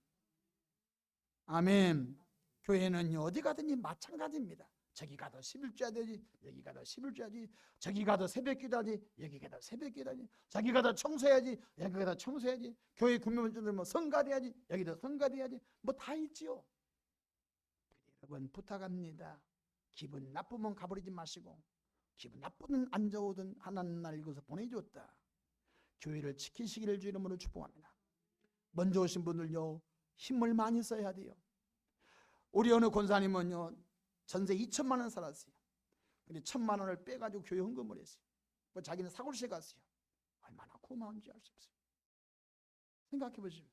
아멘. 교회는 어디 가든지 마찬가지입니다. 저기 가도 11조 해야 되지, 여기 가도 11조 해야지, 저기 가도 새벽기도 하지, 여기 가도 새벽기도 하지, 저기 가도 청소해야지, 여기 가도 청소해야지, 교회 구명원들 뭐 성가돼야지, 여기도 성가돼야지, 뭐 다 있지요. 여러분 부탁합니다. 기분 나쁘면 가버리지 마시고, 기분 나쁘든 안 좋든 하나님 날 이것을 보내줬다. 교회를 지키시기를 주 이름으로 축복합니다. 먼저 오신 분들요, 힘을 많이 써야 돼요. 우리 어느 권사님은요, 전세 2천만 원 살았어요. 근데 1,000만 원을 빼가지고 교회 헌금을 했어요. 뭐 자기는 사골시에 갔어요. 얼마나 고마운지 알 수 없어요. 생각해 보시죠.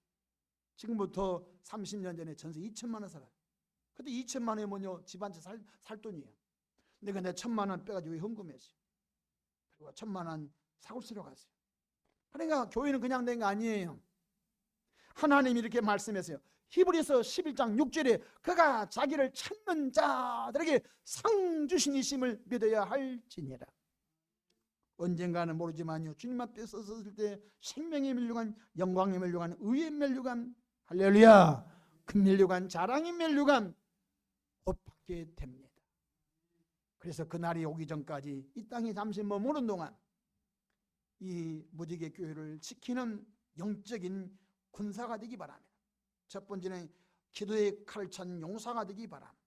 지금부터 30년 전에 전세 2천만 원 살아요. 그때 2천만 원이 뭐냐, 집 한 채 살 돈이에요. 내가 내 1,000만 원 빼가지고 헌금했어요. 그리고 1,000만 원 사골시로 갔어요. 그러니까 교회는 그냥 된 거 아니에요. 하나님이 이렇게 말씀했어요. 히브리서 11장 6절에 그가 자기를 찾는 자들에게 상 주신 이심을 믿어야 할지니라. 언젠가는 모르지만요, 주님 앞에 섰을 때 생명의 멸류관, 영광의 멸류관, 의의 멸류관, 할렐루야, 큰 멸류관, 자랑의 멸류관 곧 받게 됩니다. 그래서 그날이 오기 전까지 이 땅에 잠시 머무는 동안 이 무지개 교회를 지키는 영적인 군사가 되기 바랍니다. 첫 번째는 기도의 칼을 찬 용사가 되기 바랍니다.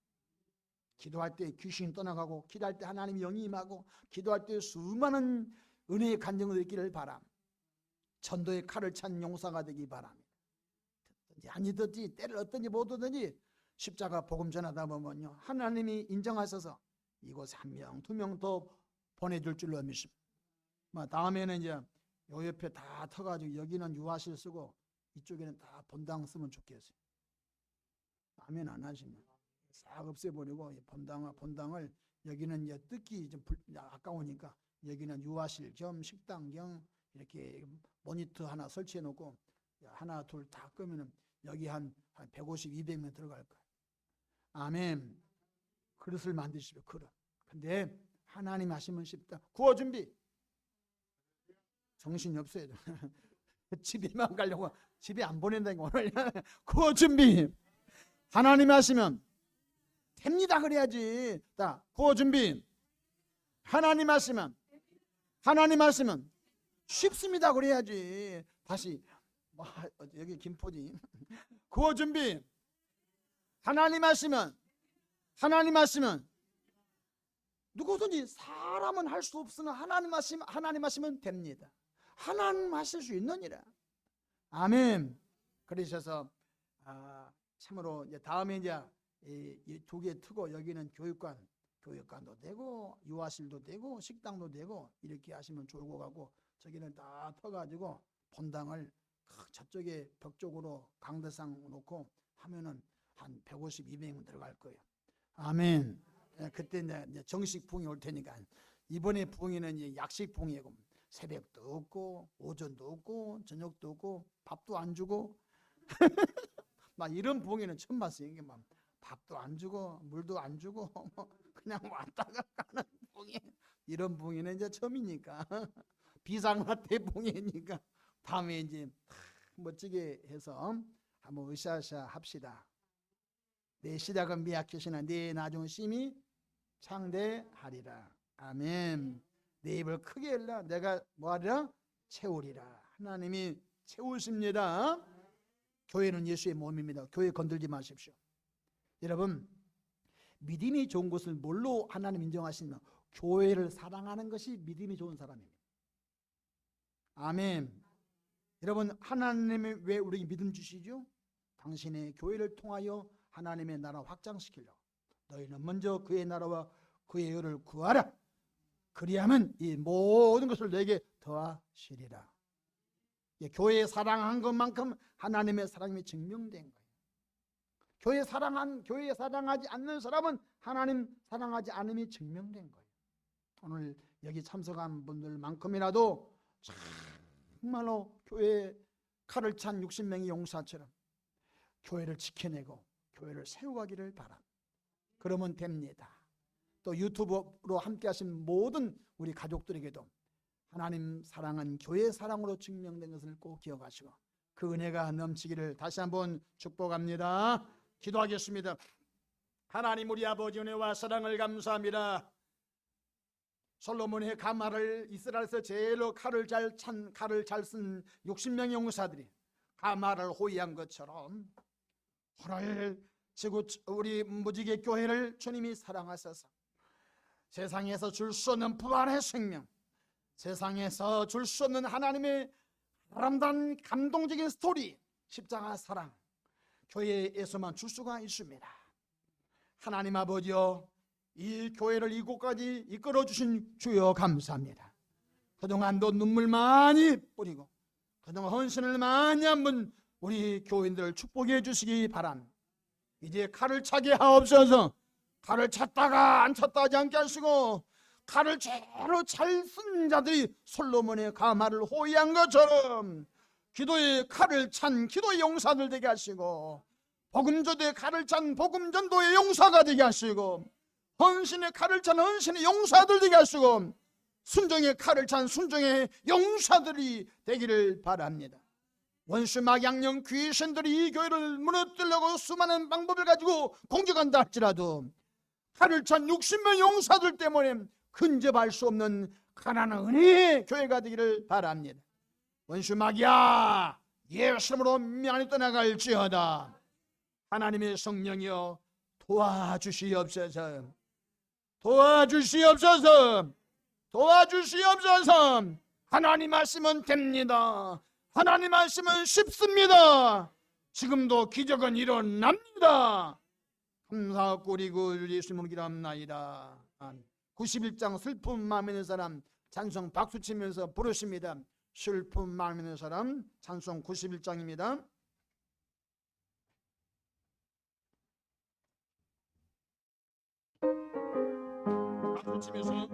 기도할 때 귀신이 떠나가고, 기도할 때 하나님이 영이 임하고, 기도할 때 수많은 은혜의 간증을 있기를 바랍니다. 전도의 칼을 찬 용사가 되기 바랍니다. 듣든지 아니든지, 때를 얻든지 못 얻든지 십자가 복음 전하다 보면요, 하나님이 인정하셔서 이곳에 1명, 2명 더 보내줄 줄로 믿습니다. 다음에는 이제 요 옆에 다 터가지고 여기는 유아실 쓰고 이쪽에는 다 본당 쓰면 좋겠어요. 아멘 안 하시면 싹 없애버리고 본당을 여기는 이제 뜯기 좀 아까우니까 여기는 유아실 겸 식당 겸 이렇게 모니터 하나 설치해 놓고 하나 둘 다 끄면은 여기 한 150, 200명 들어갈 거예요. 아멘. 그릇을 만드시오. 그릇. 근데 하나님 하시면 쉽다. 구호 준비. 정신이 없어요. 집에만 가려고 집에 안 보낸다니까 오늘. 구호 준비. 하나님 하시면 됩니다 그래야지. 자, 구호 준비. 하나님 하시면 쉽습니다 그래야지. 다시 여기 김포지. 구호 준비. 하나님 하시면 누구든지 사람은 할 수 없으나 하나님 하시면 됩니다. 하나님 하실 수 있느니라. 아멘. 그러셔서 참으로 이제 다음에 이제 이 두 개 트고 여기는 교육관도 되고 유아실도 되고 식당도 되고 이렇게 하시면 좋을 것 같고, 저기는 다 터가지고 본당을 저쪽에 벽 쪽으로 강대상 놓고 하면은 한 150, 200명 들어갈 거예요. 아멘. 그때 이제 정식 부흥이 올 테니까, 이번에 부흥에는 이제 약식 부흥이고 새벽도 없고 오전도 없고 저녁도 없고 밥도 안 주고 막 이런 부흥에는 처음 봤어요. 이게 막 밥도 안 주고 물도 안 주고 그냥 왔다가 가는 부흥이, 이런 부흥에는 이제 처음이니까 비상사태 부흥이니까 다음에 이제 멋지게 해서 한번 으쌰으쌰 합시다. 내 시작은 미약하시나 내 나중은 심히 창대하리라. 아멘. 내 입을 크게 열라 내가 뭐하리라? 채우리라. 하나님이 채우십니다. 교회는 예수의 몸입니다. 교회 건들지 마십시오. 여러분, 믿음이 좋은 것을 뭘로 하나님 인정하시면 교회를 사랑하는 것이 믿음이 좋은 사람입니다. 아멘. 여러분, 하나님이 왜 우리에게 믿음 주시죠? 당신의 교회를 통하여 하나님의 나라 확장시키려고. 너희는 먼저 그의 나라와 그의 의를 구하라. 그리하면 이 모든 것을 내게 더하시리라. 교회에 사랑한 것만큼 하나님의 사랑이 증명된 거예요. 교회에 사랑하지 않는 사람은 하나님 사랑하지 않음이 증명된 거예요. 오늘 여기 참석한 분들만큼이라도 정말로 교회에 칼을 찬 60명의 용사처럼 교회를 지켜내고 교회를 세워가기를 바랍니다. 그러면 됩니다. 또 유튜브로 함께 하신 모든 우리 가족들에게도 하나님 사랑은 교회 사랑으로 증명된 것을 꼭 기억하시고 그 은혜가 넘치기를 다시 한번 축복합니다. 기도하겠습니다. 하나님, 우리 아버지 은혜와 사랑을 감사합니다. 솔로몬의 가마를 이스라엘에서 제일로 칼을 잘 쓴 60명의 용사들이 가마를 호위한 것처럼 오늘 지구 우리 무지개 교회를 주님이 사랑하셔서 세상에서 줄 수 없는 부활의 생명, 세상에서 줄 수 없는 하나님의 아름다운 감동적인 스토리, 십자가 사랑, 교회에서만 줄 수가 있습니다. 하나님 아버지여, 이 교회를 이곳까지 이끌어 주신 주여 감사합니다. 그동안도 눈물 많이 뿌리고 그동안 헌신을 많이 한 분 우리 교인들을 축복해 주시기 바랍니다. 이제 칼을 차게 하옵소서. 칼을 찼다가 안 찼다 하지 않게 하시고 칼을 제대로 잘 쓴 자들이 솔로몬의 가마를 호위한 것처럼 기도의 칼을 찬 기도의 용사들 되게 하시고 복음전도의 칼을 찬 복음전도의 용사가 되게 하시고 헌신의 칼을 찬 헌신의 용사들 되게 하시고 순종의 칼을 찬 순종의 용사들이 되기를 바랍니다. 원수 막양령 귀신들이 이 교회를 무너뜨리려고 수많은 방법을 가지고 공격한다 할지라도 칼을 찬 60명 용사들 때문에 근접할 수 없는 가난한 은혜의 교회가 되기를 바랍니다. 원수 막이야, 예수 이름으로 명하니 떠나갈지어다. 하나님의 성령이여 도와주시옵소서. 도와주시옵소서. 도와주시옵소서. 하나님 말씀은 됩니다. 하나님 말씀은 쉽습니다. 지금도 기적은 일어납니다. 감사하고 우리 예수님을 기도합나이다. 91장 슬픈 마음 있는 사람 찬송 박수 치면서 부르십니다. 슬픈 마음 있는 사람 찬송 91장입니다. 박수 치면서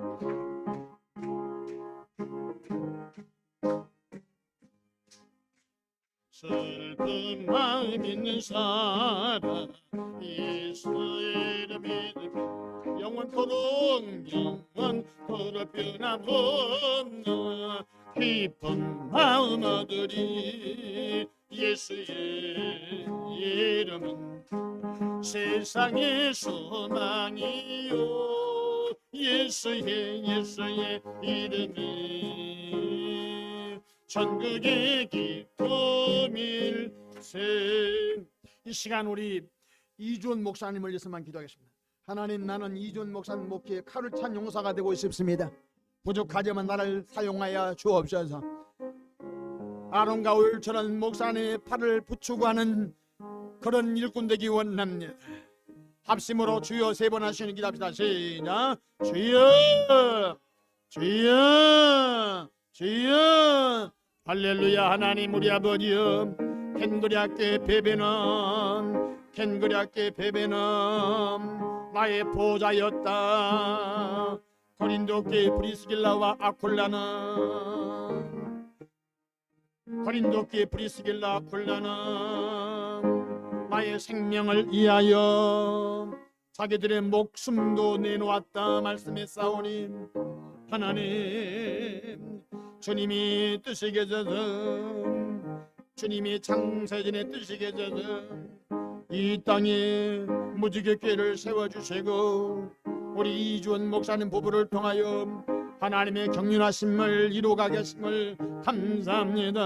슬픈 마음 있는 사람 예수의 믿음 영원토록 변함없는 기쁜 마음 얻으리. 예수의 이름은 세상의 소망이요. 예수의 이름이 전국의 기쁨일세. 이 시간 우리 이주원 목사님을 위해서만 기도하겠습니다. 하나님, 나는 이주원 목사님 목회에 칼을 찬 용사가 되고 싶습니다. 부족하지만 나를 사용하여 주옵소서. 아론과 울처럼 목사님의 팔을 붙이고 하는 그런 일꾼 되기 원합니다. 합심으로 주여 세 번 하시는 기도합시다. 시작. 주여 주여 주여. 할렐루야. 하나님 우리 아버지여, 켄그리아께 베베는 나의 보좌였다. 고린도께 브리스길라와 아쿨라는 나의 생명을 위하여 자기들의 목숨도 내놓았다 말씀했사오니, 하나님 주님이 뜻이 계셔서, 주님이 창세전에 뜻이 계셔서 이 땅에 무지개교회를 세워주시고 우리 이주원 목사님 부부를 통하여 하나님의 경륜하심을 이루어가게 하심을 감사합니다.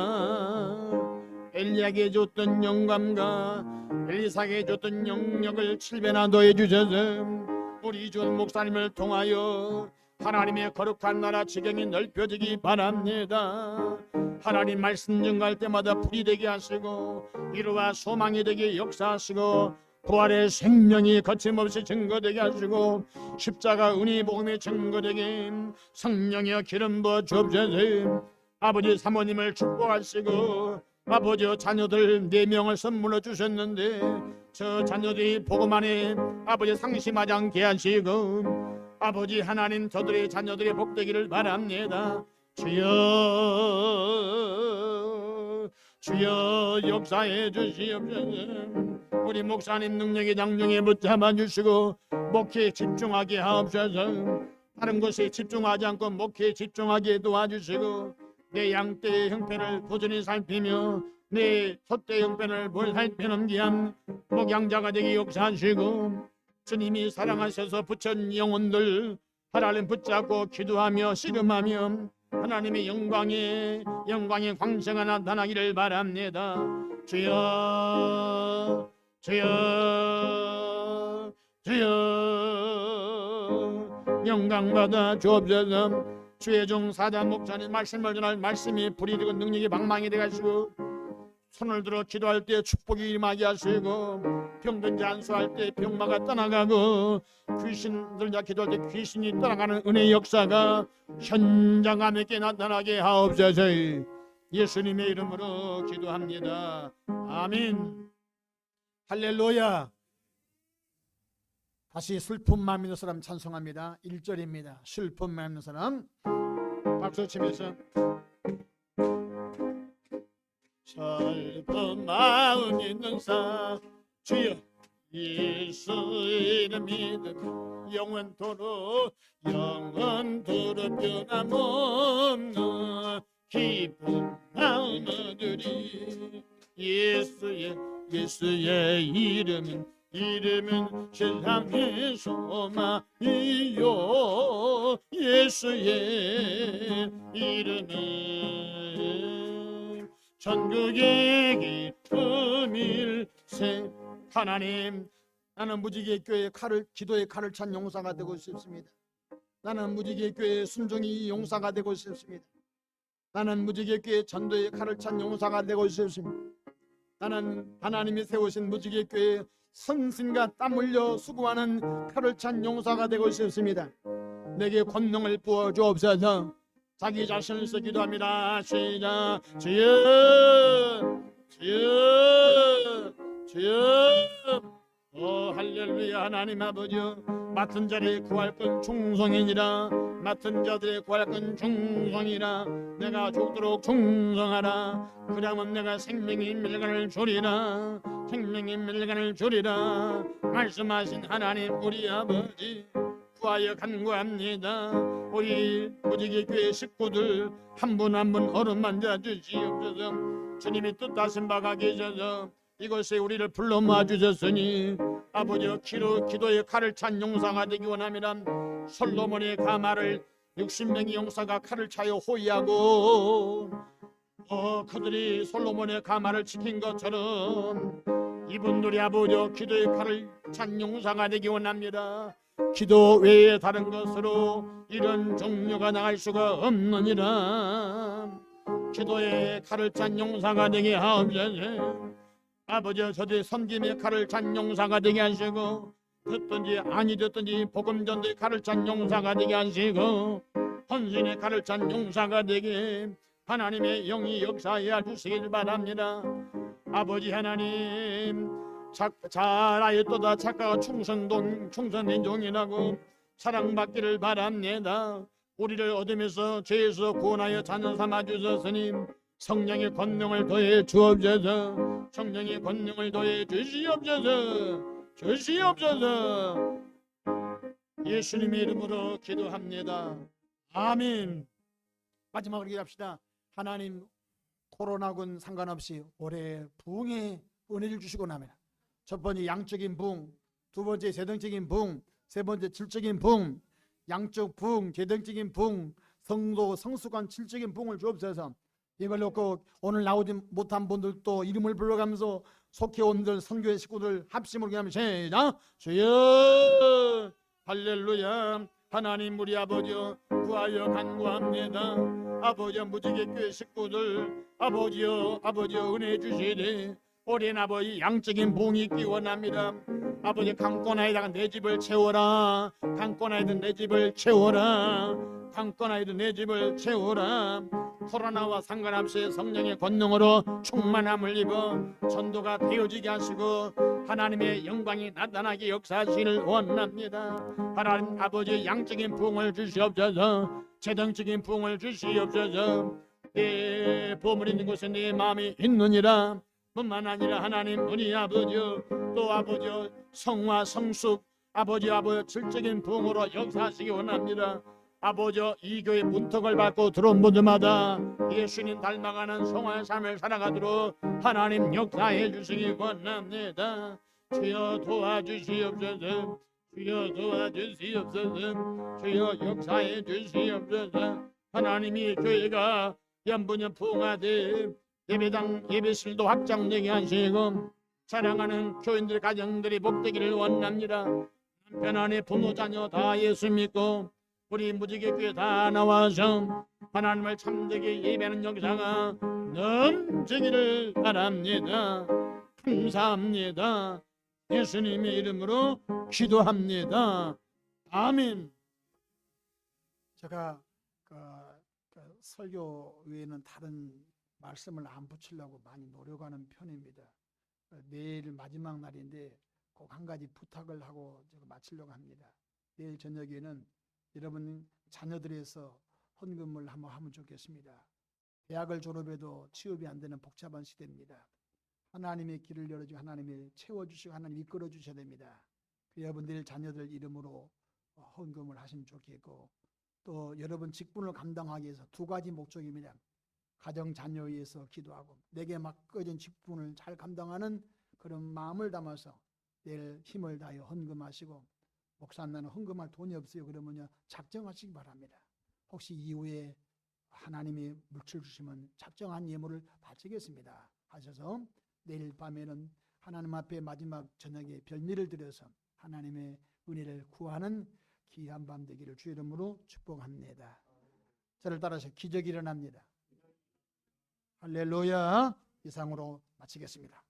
엘리야에게 줬던 영감과 엘리사에게 줬던 영역을 7배나 더해 주셔서 우리 이주원 목사님을 통하여 하나님의 거룩한 나라 지경이 넓혀지기 바랍니다. 하나님 말씀 증거할 때마다 불이 되게 하시고 위로와 소망이 되게 역사하시고 부활의 생명이 거침없이 증거되게 하시고 십자가 은혜 복음의 증거되게 성령의 기름 부어 주옵소서. 아버지 사모님을 축복하시고 아버지 자녀들 4명을 선물로 주셨는데 저 자녀들이 복음 안에 아버지 상심하지 않게 하시고 아버지 하나님 저들의 자녀들의 복되기를 바랍니다. 주여 주여 역사해 주시옵소서. 우리 목사님 능력의 장중에 붙잡아 주시고 목회에 집중하게 하옵소서. 다른 것에 집중하지 않고 목회에 집중하게 도와주시고 내 양떼의 형편을 꾸준히 살피며 내 소떼의 형편을 뭘 살피는 귀한 목양자가 되게 역사하시고 주님이 사랑하셔서 부천 영혼들 하나님 붙잡고 기도하며 씨름하며 하나님의 영광의 광채가 나타나기를 바랍니다. 주여 주여 주여 영광받아 주옵소서. 주의 종 사자 목사님 말씀을 전할 말씀이 불이 되고 능력이 방망이 되게 하시고 손을 들어 기도할 때 축복이 임하게 하시고 병든 자 안수할 때 병마가 떠나가고 귀신들 자 기도할 때 귀신이 떠나가는 은혜의 역사가 현장감 있게 나타나게 하옵소서. 예수님의 이름으로 기도합니다. 아멘. 할렐루야. 다시 슬픈 마음 있는 사람 찬송합니다. 1절입니다. 슬픈 마음 있는 사람 박수 치면서 슬픈 마음 있는 사 주여 예수 이름 믿음 영원토록 변함없는 기쁜 마음 얻으리. 예수의 이름은 세상의 소망이요. 예수의 이름은 천국의 기쁨일세. 하나님, 나는 무지개 교회 기도의 칼을 찬 용사가 되고 싶습니다. 나는 무지개 교회 순종이 용사가 되고 싶습니다. 나는 무지개 교회 전도의 칼을 찬 용사가 되고 싶습니다. 나는 하나님이 세우신 무지개 교회 선신과 땀 흘려 수고하는 칼을 찬 용사가 되고 싶습니다. 내게 권능을 부어 주옵소서. 자기 자신을 기도합니다. 시작. 주여 오 할렐루야. 하나님 아버지 맡은 자들의 구할 건 충성이니라. 맡은 자들의 구할 건 충성이라. 내가 죽도록 충성하라. 그러면 내가 생명의 밀간을 주리라. 생명의 밀간을 주리라. 말씀하신 하나님 우리 아버지 구하여 간구합니다. 우리 무지개 교회 식구들 한 분 한 분 어른 만져 주시옵소서. 주님이 뜻하신 바가 계셔서 이곳에 우리를 불러 모아 주셨으니 아버지 기도의 칼을 찬 용사가 되기 원합니다. 솔로몬의 가마를 60명의 용사가 칼을 차여 호위하고 그들이 솔로몬의 가마를 지킨 것처럼 이분들이 아버지 기도의 칼을 찬 용사가 되기 원합니다. 기도 외에 다른 것으로 이런 종류가 나갈 수가 없느니라. 기도의 칼을 찬 용사가 되게 하옵소서. 아버지 저들의 섬김의 칼을 찬 용사가 되게 하시고 듣든지 아니 듣든지 복음 전도의 칼을 찬 용사가 되게 하시고 헌신의 칼을 찬 용사가 되게 하나님의 영이 역사해 주시길 바랍니다. 아버지 하나님 잘하였도다 착하고 충성된 종이라고 사랑받기를 바랍니다. 우리를 얻으면서 죄에서 구원하여 자녀 삼아 주셨으니 성령의 권능을 더해 주옵소서. 성령의 권능을 더해 주시옵소서. 예수님의 이름으로 기도합니다. 아멘. 마지막으로 기도합시다. 하나님, 코로나군 상관없이 올해 부흥의 은혜를 주시고 나면 첫 번째 양적인 부흥, 두 번째 재정적인 부흥, 세 번째 질적인 부흥, 양적 부흥, 재정적인 부흥, 성도 성숙한 질적인 부흥을 주옵소서. 이걸 놓고 오늘 나오지 못한 분들도 이름을 불러가면서 속해온들 선교회 식구들 합심으로 기도하면 시작. 주여 할렐루야 하나님 우리 아버지 구하여 간구합니다. 아버지 무지개 교회 식구들 아버지여 은혜 주시되 어린 아버지 양적인 봉이 있기 원합니다. 아버지 강권하에다가 내 집을 채워라. 강권하에든 내 집을 채워라. 강권하에든 내 집을 채워라. 코로나와 상관없이 성령의 권능으로 충만함을 입어 전도가 되어지게 하시고 하나님의 영광이 나타나게 역사하시기를 원합니다. 하나님 아버지 양적인 부흥을 주시옵소서. 재정적인 부흥을 주시옵소서. 내 보물 있는 곳에 내 마음이 있느니라. 뿐만 아니라 하나님 우리 아버지 또 아버지 성화 성숙 아버지 질적인 부흥으로 역사하시기 원합니다. 아버지 이 교회 문턱을 밟고 들어온 분들마다 예수님 닮아가는 성화의 삶을 살아가도록 하나님 역사해 주시기 원합니다. 주여 도와주시옵소서. 주여 도와주시옵소서. 주여 역사해 주시옵소서. 하나님이 교회가 연분연 부흥하되 예배당 예배실도 확장되게 하시고 사랑하는 교인들 가정들이 복되기를 원합니다. 남편 아내 부모 자녀 다 예수 믿고 우리 무지개 교회 다 나와서 하나님을 참되게 예배하는 역사가 넘치기를 바랍니다. 감사합니다. 예수님의 이름으로 기도합니다. 아멘. 제가 설교 외에는 다른 말씀을 안 붙이려고 많이 노력하는 편입니다. 내일 마지막 날인데 꼭 한 가지 부탁을 하고 제가 마치려고 합니다. 내일 저녁에는 여러분 자녀들에서 헌금을 한번 하면 좋겠습니다. 대학을 졸업해도 취업이 안 되는 복잡한 시대입니다. 하나님의 길을 열어주고 하나님이 채워주시고 하나님 이끌어 주셔야 됩니다. 여러분들 자녀들 이름으로 헌금을 하시면 좋겠고 또 여러분 직분을 감당하기 위해서 두 가지 목적입니다. 가정 자녀에 의해서 기도하고 내게 맡겨진 직분을 잘 감당하는 그런 마음을 담아서 내일 힘을 다하여 헌금하시고 목사 나는 헌금할 돈이 없어요. 그러면요 작정하시기 바랍니다. 혹시 이후에 하나님이 물질 주시면 작정한 예물을 바치겠습니다 하셔서 내일 밤에는 하나님 앞에 마지막 저녁에 별미를 드려서 하나님의 은혜를 구하는 귀한 밤 되기를 주의 이름으로 축복합니다. 저를 따라서 기적이 일어납니다. 할렐루야. 이상으로 마치겠습니다.